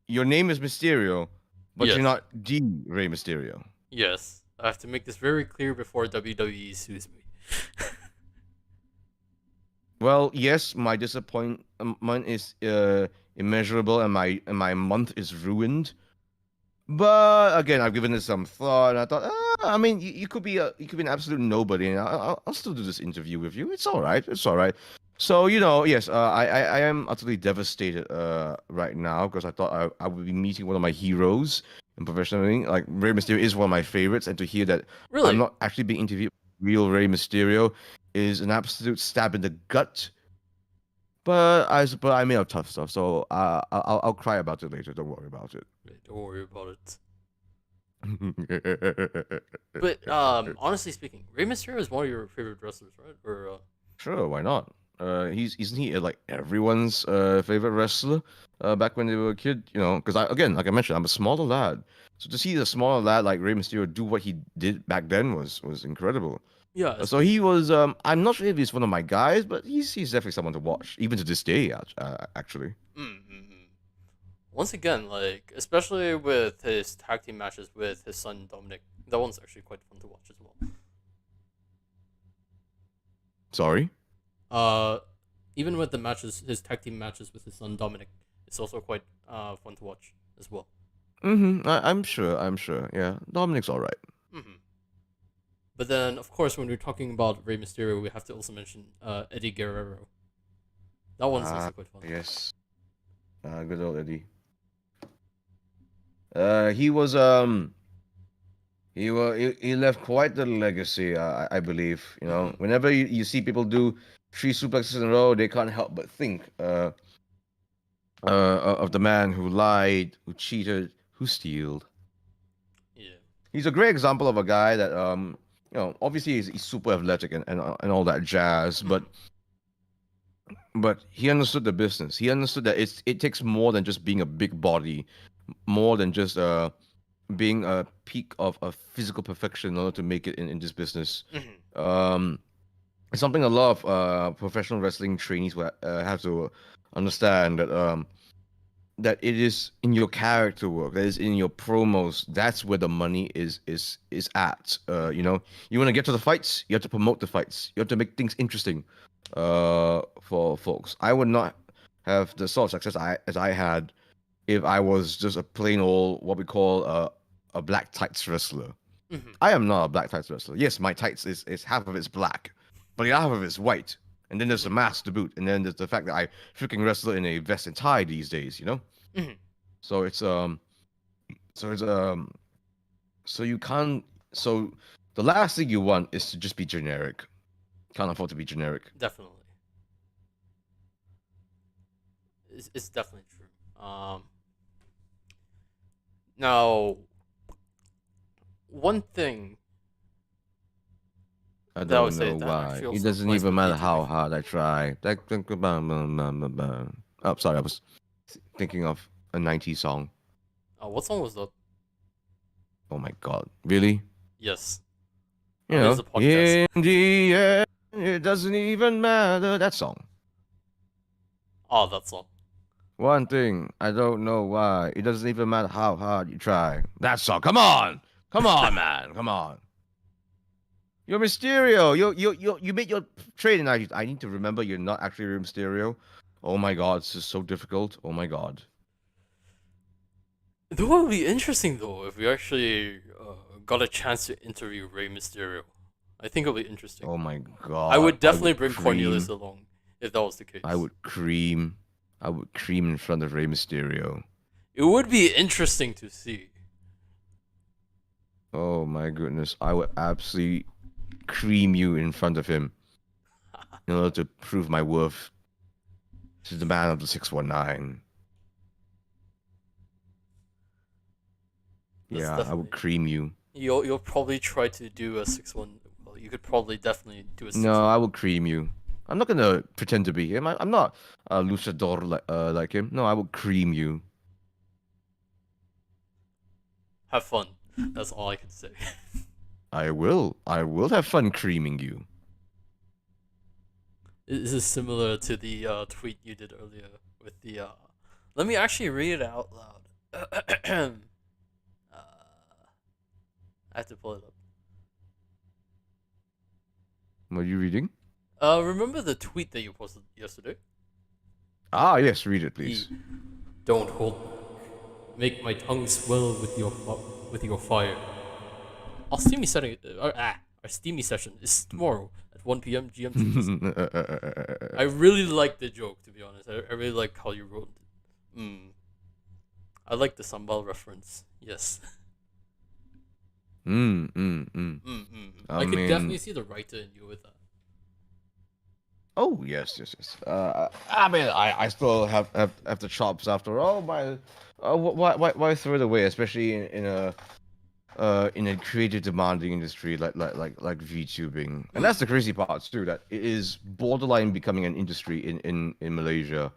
your name is Mysterio, but Yes. you're not the Rey Mysterio. Yes. I have to make this very clear before WWE sues me. Well, yes, my disappointment is immeasurable, and my month is ruined. But again, I've given it some thought, and I thought, I mean, you could be an absolute nobody, and I'll still do this interview with you. It's all right. It's all right. So yes, I am utterly devastated right now because I thought I would be meeting one of my heroes in professional wrestling. Like Rey Mysterio is one of my favorites, and to hear that Really? I'm not actually being interviewed with real Rey Mysterio is an absolute stab in the gut. But I made up tough stuff, so I'll cry about it later. Don't worry about it. Don't worry about it. But honestly speaking, Rey Mysterio is one of your favorite wrestlers, right? Or Sure, why not? Isn't he like everyone's favorite wrestler back when they were a kid? You know, because again, like I mentioned, I'm a smaller lad, so to see a smaller lad like Rey Mysterio do what he did back then was incredible. yeah. So he was. I'm not sure if he's one of my guys, but he's definitely someone to watch, even to this day. Actually. Once again, like especially with his tag team matches with his son Dominic, that one's actually quite fun to watch as well. Sorry. Even with the matches, his tag team matches with his son Dominic, it's also quite fun to watch as well. I'm sure. Yeah, Dominic's all right. But then, of course, when we're talking about Rey Mysterio, we have to also mention Eddie Guerrero. That one's also quite fun. Yes. Good old Eddie. He was he left quite the legacy. I believe. You know, whenever you see people do 3 suplexes in a row, they can't help but think of the man who lied, who cheated, who stealed. Yeah. He's a great example of a guy that you know, obviously he's super athletic and all that jazz, but he understood the business. He understood that it takes more than just being a big body, more than just being a peak of physical perfection in order to make it in this business. Mhm. Um, it's something a lot of professional wrestling trainees will have to understand that it is in your character work, that is in your promos. That's where the money is at. You want to get to the fights, you have to promote the fights. You have to make things interesting for folks. I would not have the sort of success as I had if I was just a plain old what we call a black tights wrestler. Mhm. I am not a black tights wrestler. Yes, my tights is half of it's black, but the other half of it's white. And then there's the Mhm. mask to boot, and then there's the fact that I freaking wrestle in a vest and tie these days. Mhm. So so it's so you can't so the last thing you want is to just be generic. Can't afford to be generic. Definitely. It's definitely true. Now, one thing I that I would don't say know that why. actually It also doesn't applies even with matter how VTubing. hard I try. Oh, sorry, I was thinking of a 90s song. What song was that? Oh my god. Really? Yes. You There's know, a podcast. in the end, it doesn't even matter. That song. Oh, that song. One thing, I don't know why. It doesn't even matter how hard you try. That song. Come on. Come on, man. Come on. You're Mysterio. You made your trade, and I need to remember you're not actually Rey Mysterio. Oh my god, this is so difficult. Oh my god. It would be interesting though if we actually got a chance to interview Rey Mysterio. I think it'll be interesting. Oh my I god. would definitely bring Cornelius along if that was the I case. would cream. I would cream in front of Rey Mysterio. It would be interesting to see. Oh my goodness. I would absolutely cream you in front of him in order to prove my worth to the man of the 619. That's Yeah, I would definitely. cream you. You'll probably try to do a 6-1. Well, you could probably definitely do a No, 6-1. I will cream you. I'm not gonna pretend to be him. I'm not a luchador like him. No, I will cream you. Have fun. That's all I can say. I will. I will have fun creaming you. This is similar to the tweet you did earlier with the. Let me actually read it out loud. I have to pull it up. What are you reading? Remember the tweet that you posted yesterday? Ah, yes, read it, The please. don't hold make my tongue swell with your fire. Our steamy setting. Our steamy session is tomorrow at 1 p.m. GMT. I really like the joke, to be honest. I really like how you wrote it. I like the sambal reference. Yes. I I could mean, definitely see the writer in you with that. oh yes. I mean, I still have the chops after all. But why throw it away, especially in a creative demanding industry like VTubing. And that's the crazy part too, that it is borderline becoming an industry in Malaysia.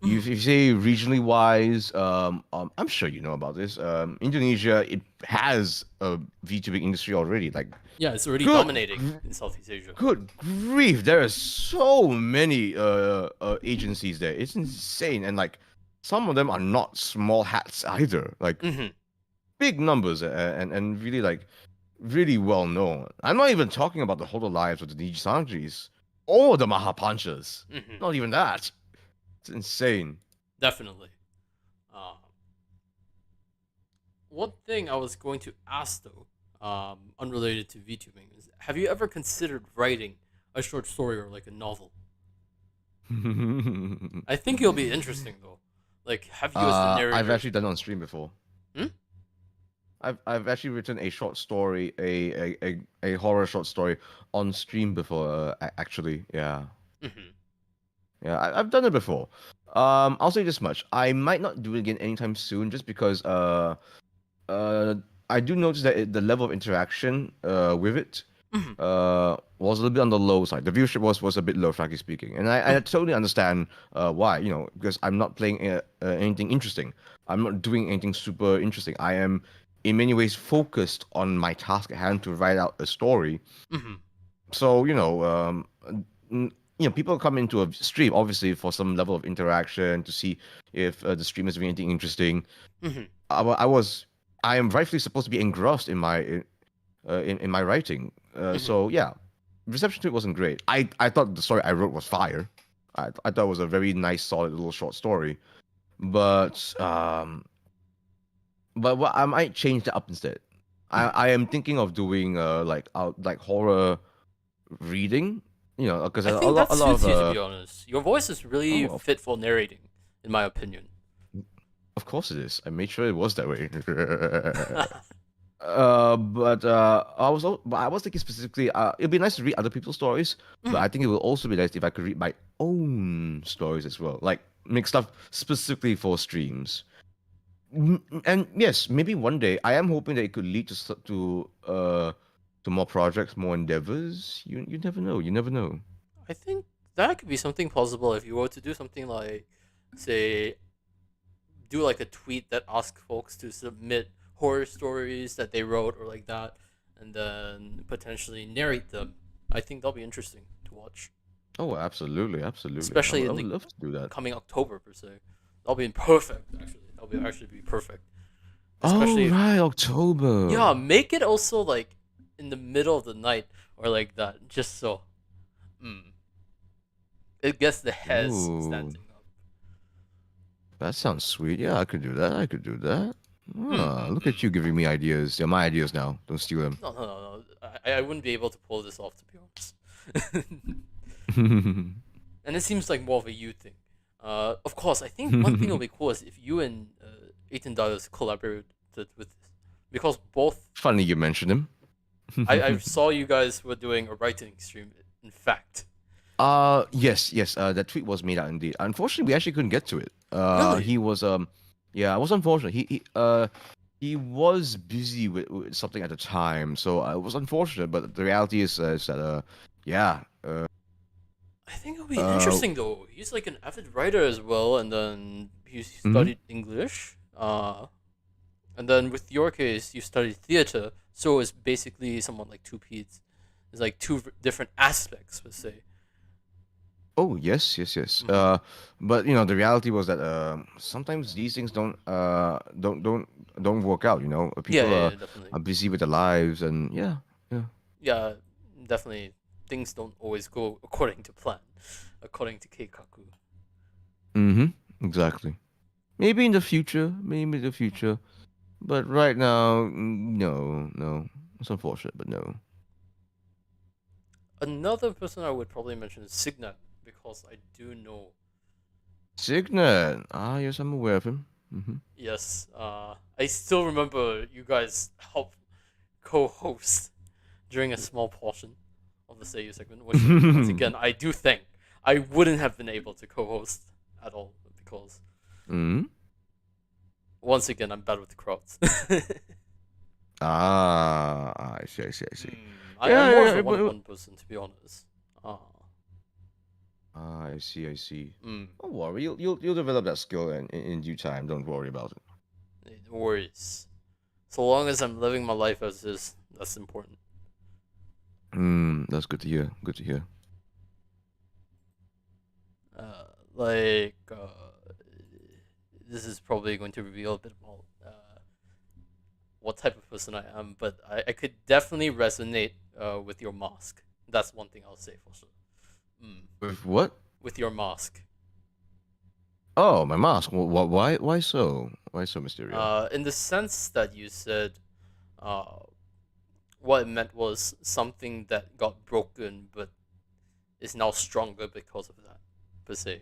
If you say regionally wise, I'm sure you know about this. Indonesia, it has a VTubing industry already. Like, Yeah, it's already good, dominating in Southeast Asia. good grief, there are so many agencies there. It's insane, and like some of them are not small hats either. Like Mm-hmm. big numbers and really like really well known. I'm not even talking about the whole lives of the Nijisangis or the Mahapanchas. Mm-hmm. Not even that. It's insane. Definitely. Uh, one thing I was going to ask though, unrelated to VTubing, is have you ever considered writing a short story or like a novel? I think it'll be interesting though. Like, have you as the narrator? I've actually done it on stream before. Hmm? I've actually written a short story, a horror short story on stream before. Actually, yeah, Mm-hmm. yeah, I've done it before. I'll say this much: I might not do it again anytime soon, just because I do notice that the level of interaction with it Mm-hmm. was a little bit on the low side. The viewership was a bit low, frankly speaking, and I totally understand why. You know, because I'm not playing anything interesting. I'm not doing anything super interesting. I am in many ways focused on my task at hand to write out a story. Mm-hmm. So people come into a stream obviously for some level of interaction to see if the stream is doing anything interesting. Mm-hmm. I am rightfully supposed to be engrossed in my writing. Mm-hmm. So yeah, reception to it wasn't great. I thought the story I wrote was fire. I thought it was a very nice, solid little short story. But what I might change that up instead. Mm-hmm. I am thinking of doing like horror reading. Because I a think lot that a lot suits you, to be honest. Your voice is really oh fit for narrating, in my opinion. of course it is. I made sure it was that way. Mm-hmm. But I was thinking specifically. It'd be nice to read other people's stories, but I think it would also be nice if I could read my own stories as well, like make stuff specifically for streams. And yes, maybe one day I am hoping that it could lead to more projects, more endeavors. You never know. You never know. I think that could be something possible if you were to do something like, say, do like a tweet that asks folks to submit horror stories that they wrote or like that, and then potentially narrate them. I think that'll be interesting to watch, Oh, absolutely, absolutely. especially I in would the love to do that. coming October per se. That'll be perfect. Actually, that'll be actually be perfect. Oh Especially if, right, yeah, October. make it also like in the middle of the night or like that, just so mm, it gets the hairs Ooh, standing up. that sounds sweet. Yeah, I could do that. I could do that. Ah, look Mm-hmm. at you giving me ideas. They're my ideas now. Don't steal them. No, no, no, no. I wouldn't be able to pull this off, to be honest. And it seems like more of a you thing. Of course, I think one thing will be cool is if you and $18 collaborated with this, because both Funny you mentioned him. I saw you guys were doing a writing stream. In fact, Yes. That tweet was made out indeed. Unfortunately, we actually couldn't get to it. really, He was yeah, it was unfortunate. He was busy with something at the time, so it was unfortunate. But the reality is that yeah, I think it'll be uh, interesting though. He's like an avid writer as well, and then he mhm. studied English. And then with your case, you studied theater, so it's basically somewhat like two P's. It's like two different aspects, per se. Oh yes. Mm-hmm. But the reality was that sometimes these things don't work out. Yeah, People yeah, are yeah, definitely. are busy with their lives, and yeah. Yeah, definitely. Things don't always go according to plan, according to Keikaku. Exactly. Maybe in the future, maybe in the future. But right now, no. It's unfortunate, but no. Another person I would probably mention is Signet, because I do know. Signet. Ah, yes, I'm aware of him. Yes, I still remember you guys helped co-host during a small portion of the Seiyu segment, which once again I do think I wouldn't have been able to co-host at all because mm once again I'm bad with the crowds. I see. I'm more of a But, one-on-one person, to be honest. Uh, I see. mm, Don't worry, you'll develop that skill in due time. Don't worry about it. no worries. So long as I'm living my life as is, that's important. That's good to hear. Good to hear. Uh, like, this is probably going to reveal a bit about what type of person I am, but I could definitely resonate with your mask. That's one thing I'll say for sure. Mm. With what? With your mask. Oh, my mask. Why so? Why so, Mysterio? In the sense that you said, uh, what it meant was something that got broken, but is now stronger because of that, per se.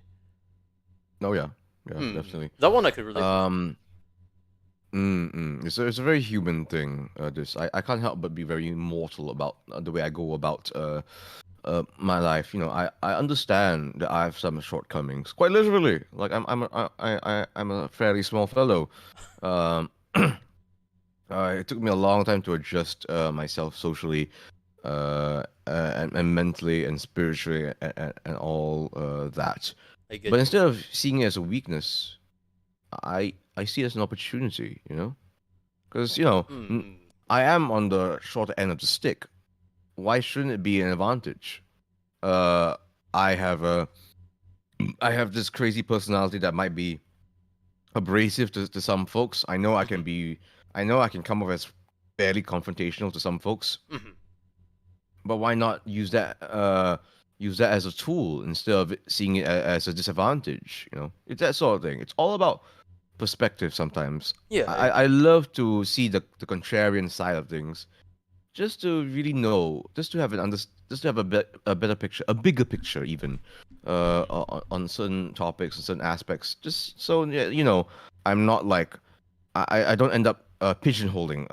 Oh yeah, definitely. That one I could relate with. Um, It's a very human thing. This I can't help but be very mortal about the way I go about my life. I understand that I have some shortcomings. Quite literally, like I'm a fairly small fellow. Um, it took me a long time to adjust myself socially, and mentally and spiritually and all that. I get But you. instead of seeing it as a weakness, I see it as an opportunity. Because Mm. I am on the shorter end of the stick. Why shouldn't it be an advantage? Uh, I have a I have this crazy personality that might be abrasive to some folks. Mhm. I know I can come off as fairly confrontational to some folks, Mhm. but why not use that as a tool instead of seeing it as a disadvantage? It's that sort of thing. It's all about perspective sometimes. Yeah, I I agree. love to see the contrarian side of things, just to really know, just to have just to have a better picture, a bigger picture even, Mhm. on certain topics and certain aspects. Just so yeah, I'm not like I don't end up pigeonholing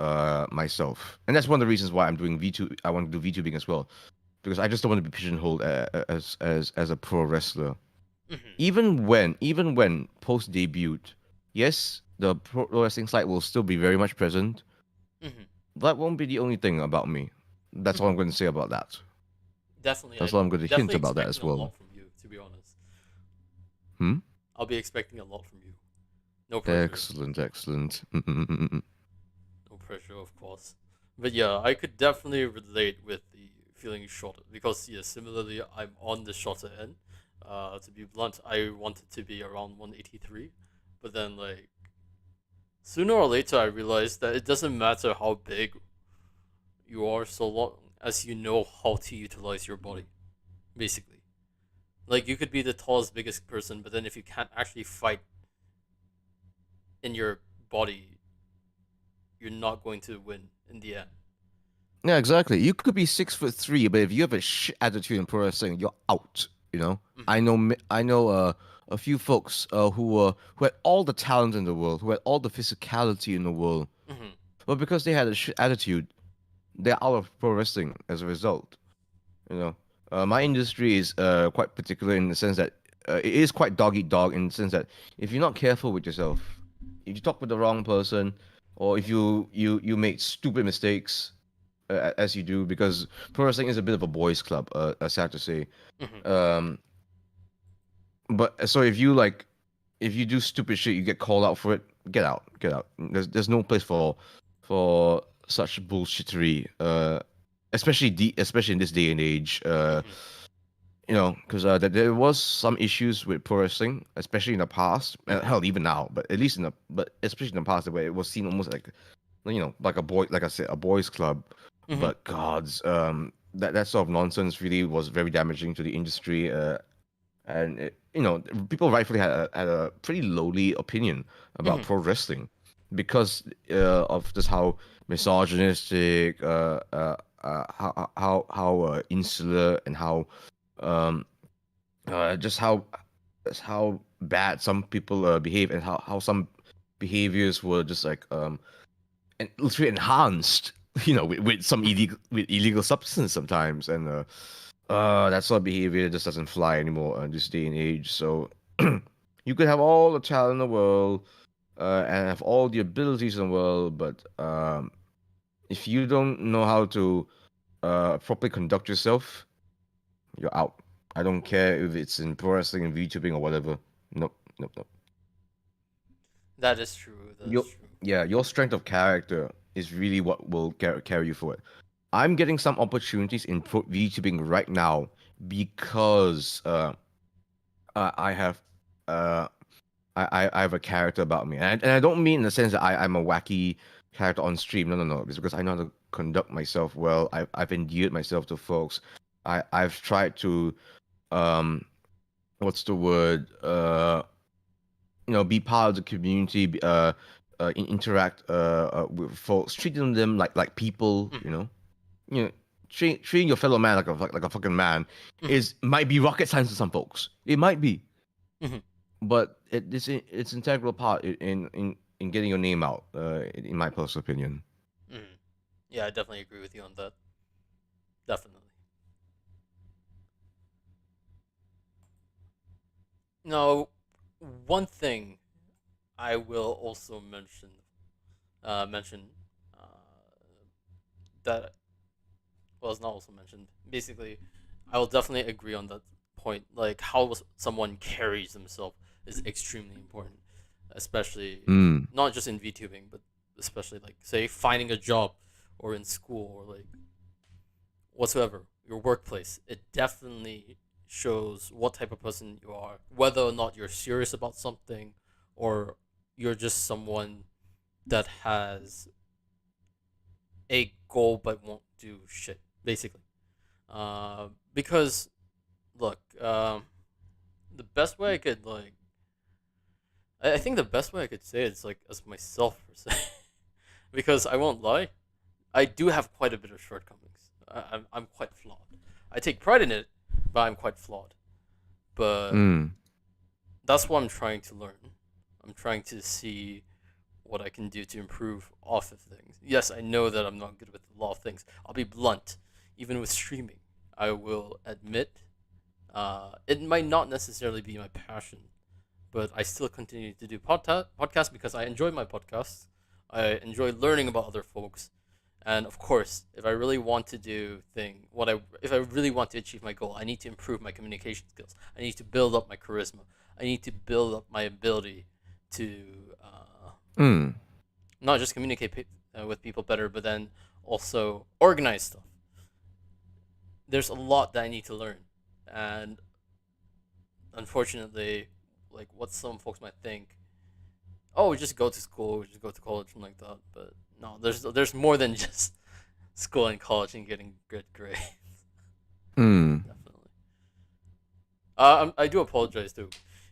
myself, and that's one of the reasons why I'm doing V2. I want to do VTubing as well, because I just don't want to be pigeonholed as a pro wrestler. Mhm. Even when post debut, yes, the pro wrestling side will still be very much present. Mhm. That won't be the only thing about me. That's all I'm Mhm. going to say about that. Definitely, That's I'm all I'm going to hint definitely about that expecting as a well. lot from you. To be honest, Hmm. I'll be expecting a lot from you. No pressure. Excellent, excellent. No pressure, of course. But yeah, I could definitely relate with the feeling shorter because yeah, similarly, I'm on the shorter end. To be blunt, I wanted to be around 183, but then like sooner or later, I realized that it doesn't matter how big you are, so long as you know how to utilize your body. Basically, like you could be the tallest, biggest person, but then if you can't actually fight in your body, you're not going to win in the end. Yeah, exactly. You could be 6'3", but if you have a shit attitude in pro wrestling, you're out. Mm-hmm. I know a few folks who had all the talent in the world, who had all the physicality in the world, Mm-hmm. but because they had a shit attitude, they're out of pro wrestling as a result. You know, my industry is quite particular in the sense that it is quite dog eat dog in the sense that if you're not careful with yourself, if you talk with the wrong person, or if you make stupid mistakes, as you do, because pro wrestling is a bit of a boys' club, sad to say. Mm-hmm. Um, but so if you do stupid shit, you get called out for it. Get out, get out. There's no place for such bullshittery. Especially in this day and age. Mm-hmm. Because there was some issues with pro wrestling, especially in the past. Mm-hmm. Hell, even now, but at least but especially in the past, where it was seen almost like like a boy, like I said, a boys' club. Mm-hmm. But gods, that sort of nonsense really was very damaging to the industry. And people rightfully had a pretty lowly opinion about Mm-hmm. pro wrestling because of just how misogynistic, how insular, and how um, just how bad some people behave, and how some behaviors were just like and literally enhanced, with some illegal substance sometimes, and that sort of behavior just doesn't fly anymore in this day and age. So you could have all the talent in the world, and have all the abilities in the world, but if you don't know how to properly conduct yourself, you're out. I don't care if it's in pro wrestling and VTubing or whatever. Nope, nope, nope. That is true. That is Your true. Yeah, your strength of character is really what will carry you forward. I'm getting some opportunities in VTubing right now because I have uh I have a character about me, and I don't mean in the sense that I'm a wacky character on stream. No, no, no. It's because I know how to conduct myself well. I've endeared myself to folks. I've tried to um what's the word be part of the community, interact with folks, treating them like people. Mm-hmm. You know, treating your fellow man like a fucking man Mm-hmm. is might be rocket science to some folks. It might be, Mm-hmm. but it's integral part in getting your name out. In my personal opinion. Mm-hmm. Yeah, I definitely agree with you on that. Definitely. Now, one thing I will also mention uh, that was not also mentioned. Basically, I will definitely agree on that point. Like how someone carries themselves is extremely important, especially Mm. not just in VTubing, but especially like say finding a job or in school or like whatsoever, your workplace, it definitely shows what type of person you are, whether or not you're serious about something or you're just someone that has a goal but won't do shit, basically. Because, look, the best way I could, like, I think the best way I could say it is, like, as myself, per se. Because I won't lie, I do have quite a bit of shortcomings. I'm quite flawed. I take pride in it, but I'm quite flawed. But Mm. that's what I'm trying to learn. I'm trying to see what I can do to improve off of things. Yes, I know that I'm not good with a lot of things. I'll be blunt. Even with streaming, I will admit it might not necessarily be my passion, but I still continue to do podcasts because I enjoy my podcasts. I enjoy learning about other folks, and of course, if I really want to do if I really want to achieve my goal, I need to improve my communication skills. I need to build up my charisma. I need to build up my ability to Mm. not just communicate with people better, but then also organize stuff. There's a lot that I need to learn, and unfortunately, like what some folks might think, oh, just go to school, just go to college, and like that. But no, there's more than just school and college and getting good grades. Mm. Definitely. I do apologize too,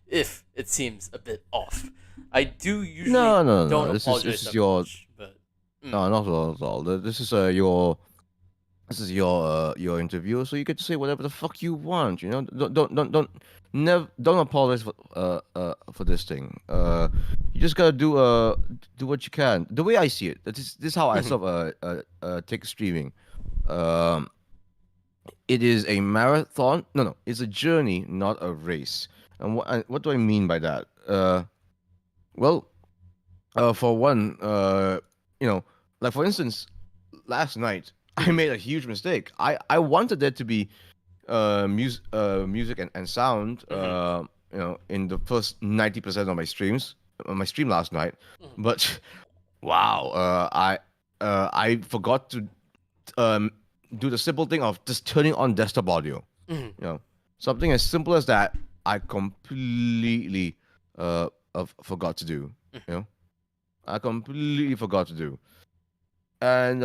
if it seems a bit off. I do usually No. don't apologize This is that your much, but no, not at all. This is your interview, so you get to say whatever the fuck you want. You know, don't never don't apologize for this thing. You just gotta do what you can. The way I see it, this is how I sort of take streaming. Um, it is a marathon. No, it's a journey, not a race. And what do I mean by that? Well, for one, you know, like for instance, last night I made a huge mistake. I wanted there to be music and sound, you know, in the first 90% of my streams, my stream last night. But wow, I forgot to um do the simple thing of just turning on desktop audio. mm-hmm. You know, something as simple as that. I completely forgot to do. You know, I completely forgot to do, and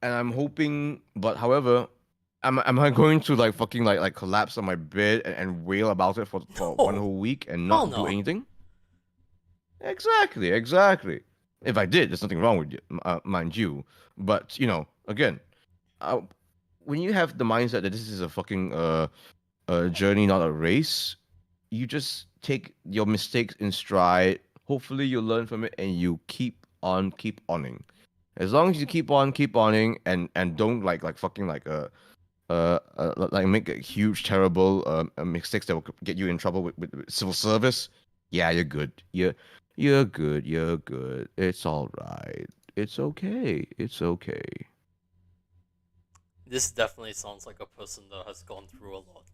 I'm hoping, but however, am I going to like fucking like collapse on my bed and wail about it for one No, whole week and hell not do no. anything? Exactly. If I did, there's nothing wrong with you, mind you. But you know, again, uh, when you have the mindset that this is a fucking a journey, not a race, you just take your mistakes in stride. Hopefully, you learn from it and you keep oning. As long as you keep oning and don't like fucking like make a huge terrible mistakes that will get you in trouble with civil service. Yeah, you're good. You're good. You're good. It's all right. It's okay. It's okay. This definitely sounds like a person that has gone through a lot.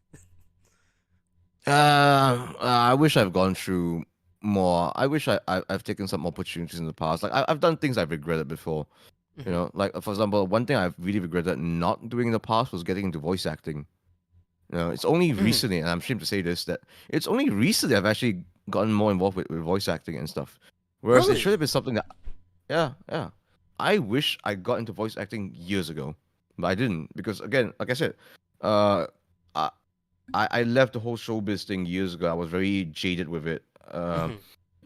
I wish I've gone through more. I wish I've taken some opportunities in the past. Like I've done things I've regretted before. You Mm-hmm. know, like for example, one thing I've really regretted not doing in the past was getting into voice acting. You know, it's only Mm-hmm. recently, and I'm ashamed to say this, that it's only recently I've actually gotten more involved with voice acting and stuff. Whereas it should Really? have been something that, yeah. I wish I got into voice acting years ago, but I didn't because again, like I said, uh, I I left the whole showbiz thing years ago. I was very jaded with it. Mm-hmm.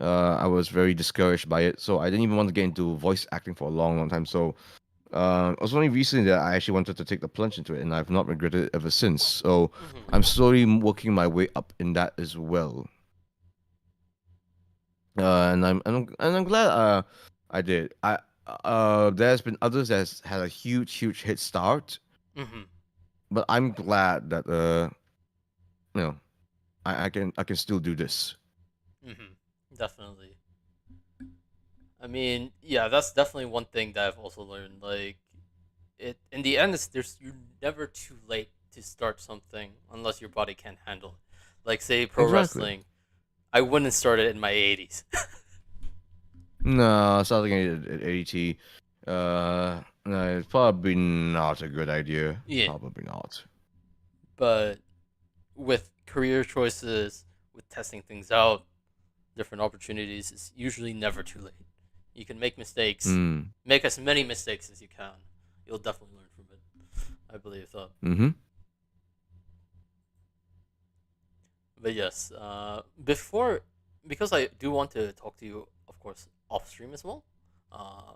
I was very discouraged by it, so I didn't even want to get into voice acting for a long time. So it was only recently that I actually wanted to take the plunge into it, and I've not regretted it ever since. So Mm-hmm. I'm slowly working my way up in that as well. And I'm glad I did. There's been others that's had a huge hit start, Mm-hmm. but I'm glad that you know I can still do this. Mm-hmm. Definitely. I mean, yeah, that's definitely one thing that I've also learned. Like, it in the end, you're never too late to start something unless your body can't handle it. Like, say pro Exactly. wrestling, I wouldn't start it in my 80s. No, starting at 80. No, it's probably not a good idea. Yeah, Probably not. but with career choices, with testing things out, different opportunities, it's usually never too late. You can make mistakes, Mm. make as many mistakes as you can. You'll definitely learn from it. I believe so. Mm-hmm. But yes, before, because I do want to talk to you, of course, off stream as well. Uh,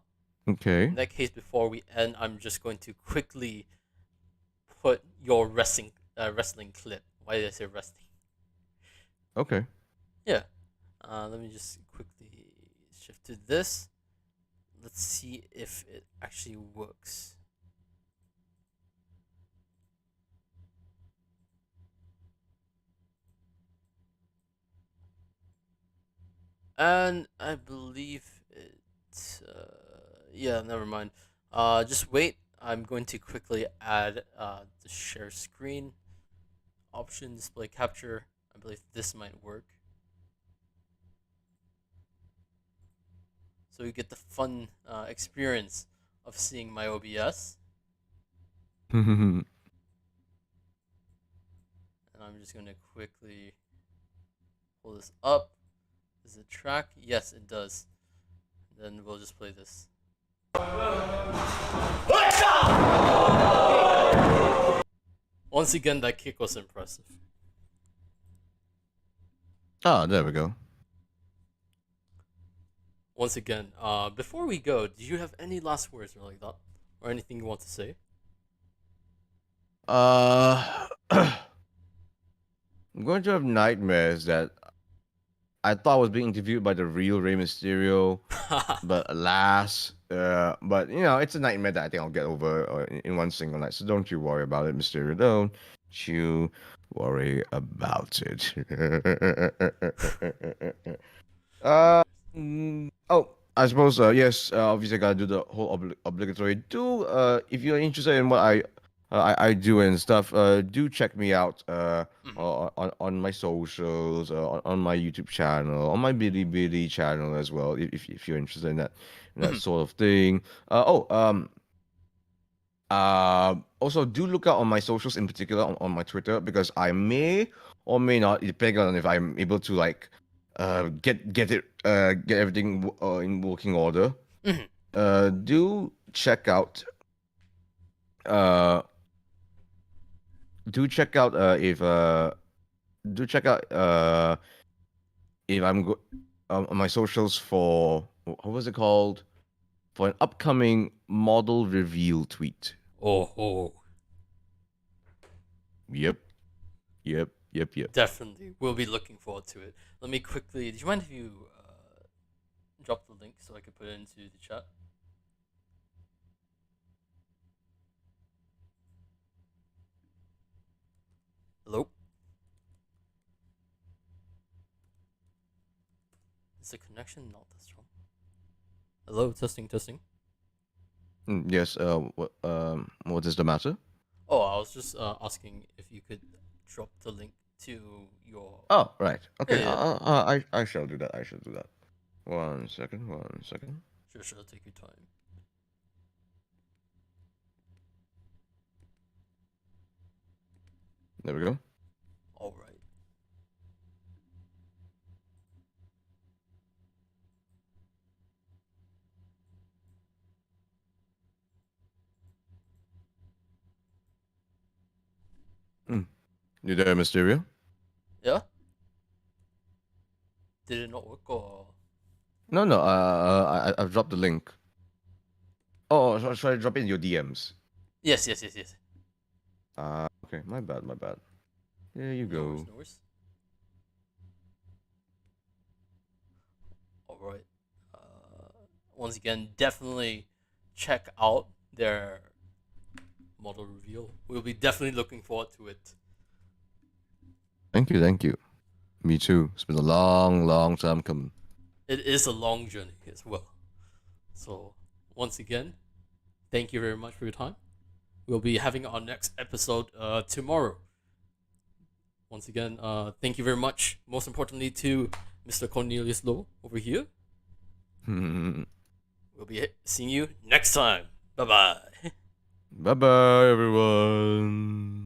in Okay. that case, before we end, I'm just going to quickly put your wrestling clip. Why did I say wrestling? Okay. Yeah. Let me just quickly shift to this. Let's see if it actually works. And I believe it. Yeah, never mind. Just wait. I'm going to quickly add the share screen option, display capture. I believe this might work. So you get the fun experience of seeing my OBS. And I'm just going to quickly pull this up. Does it track? Yes, it does. Then we'll just play this. Once again, that kick was impressive. Ah, there we go. Once again, before we go, do you have any last words or like that? Or anything you want to say? I'm going to have nightmares that I thought I was being interviewed by the real Rey Mysterio, but alas, but it's a nightmare that I think I'll get over in one single night. So don't you worry about it, Mysterio. Don't you worry about it. Oh, I suppose yes. Obviously, I gotta do the whole obligatory. Do if you're interested in what I do and stuff, do check me out Mhm. on my socials, on my YouTube channel, on my Bilibili channel as well. If you're interested in that Mhm. sort of thing. Also, do look out on my socials, in particular on my Twitter, because I may or may not, depending on if I'm able to like get everything in working order. Mhm. Do check out uh do check out if do check out if I'm on my socials for what was it called, for an upcoming model reveal tweet. Oh, oh, Yep, yep. definitely. We'll be looking forward to it. Let me quickly. Do you mind if you drop the link so I can put it into the chat? Hello? Is the connection not that strong? Hello, testing, testing. Yes. What is the matter? Oh, I was just asking if you could drop the link to your. Oh, right. Yeah, Okay. yeah. I shall do that. I shall do that. One second. One second. Sure, sure. Take your time. There we go. All right. You there, Mysterio? Yeah. Did it not work or? No, no. I've dropped the link. Oh, should I drop in your DMs? Yes, yes, yes, yes. Okay. My bad. My bad. There you No worries, go. no worries. All right. Once again, definitely check out their model reveal. We'll be definitely looking forward to it. Thank you. Thank you. Me too. It's been a long, long time coming. It is a long journey as well. So, once again, thank you very much for your time. We'll be having our next episode tomorrow. Once again, thank you very much. Most importantly, to Mr. Cornelius LOW over here. We'll be seeing you next time. Bye bye. Bye bye, everyone.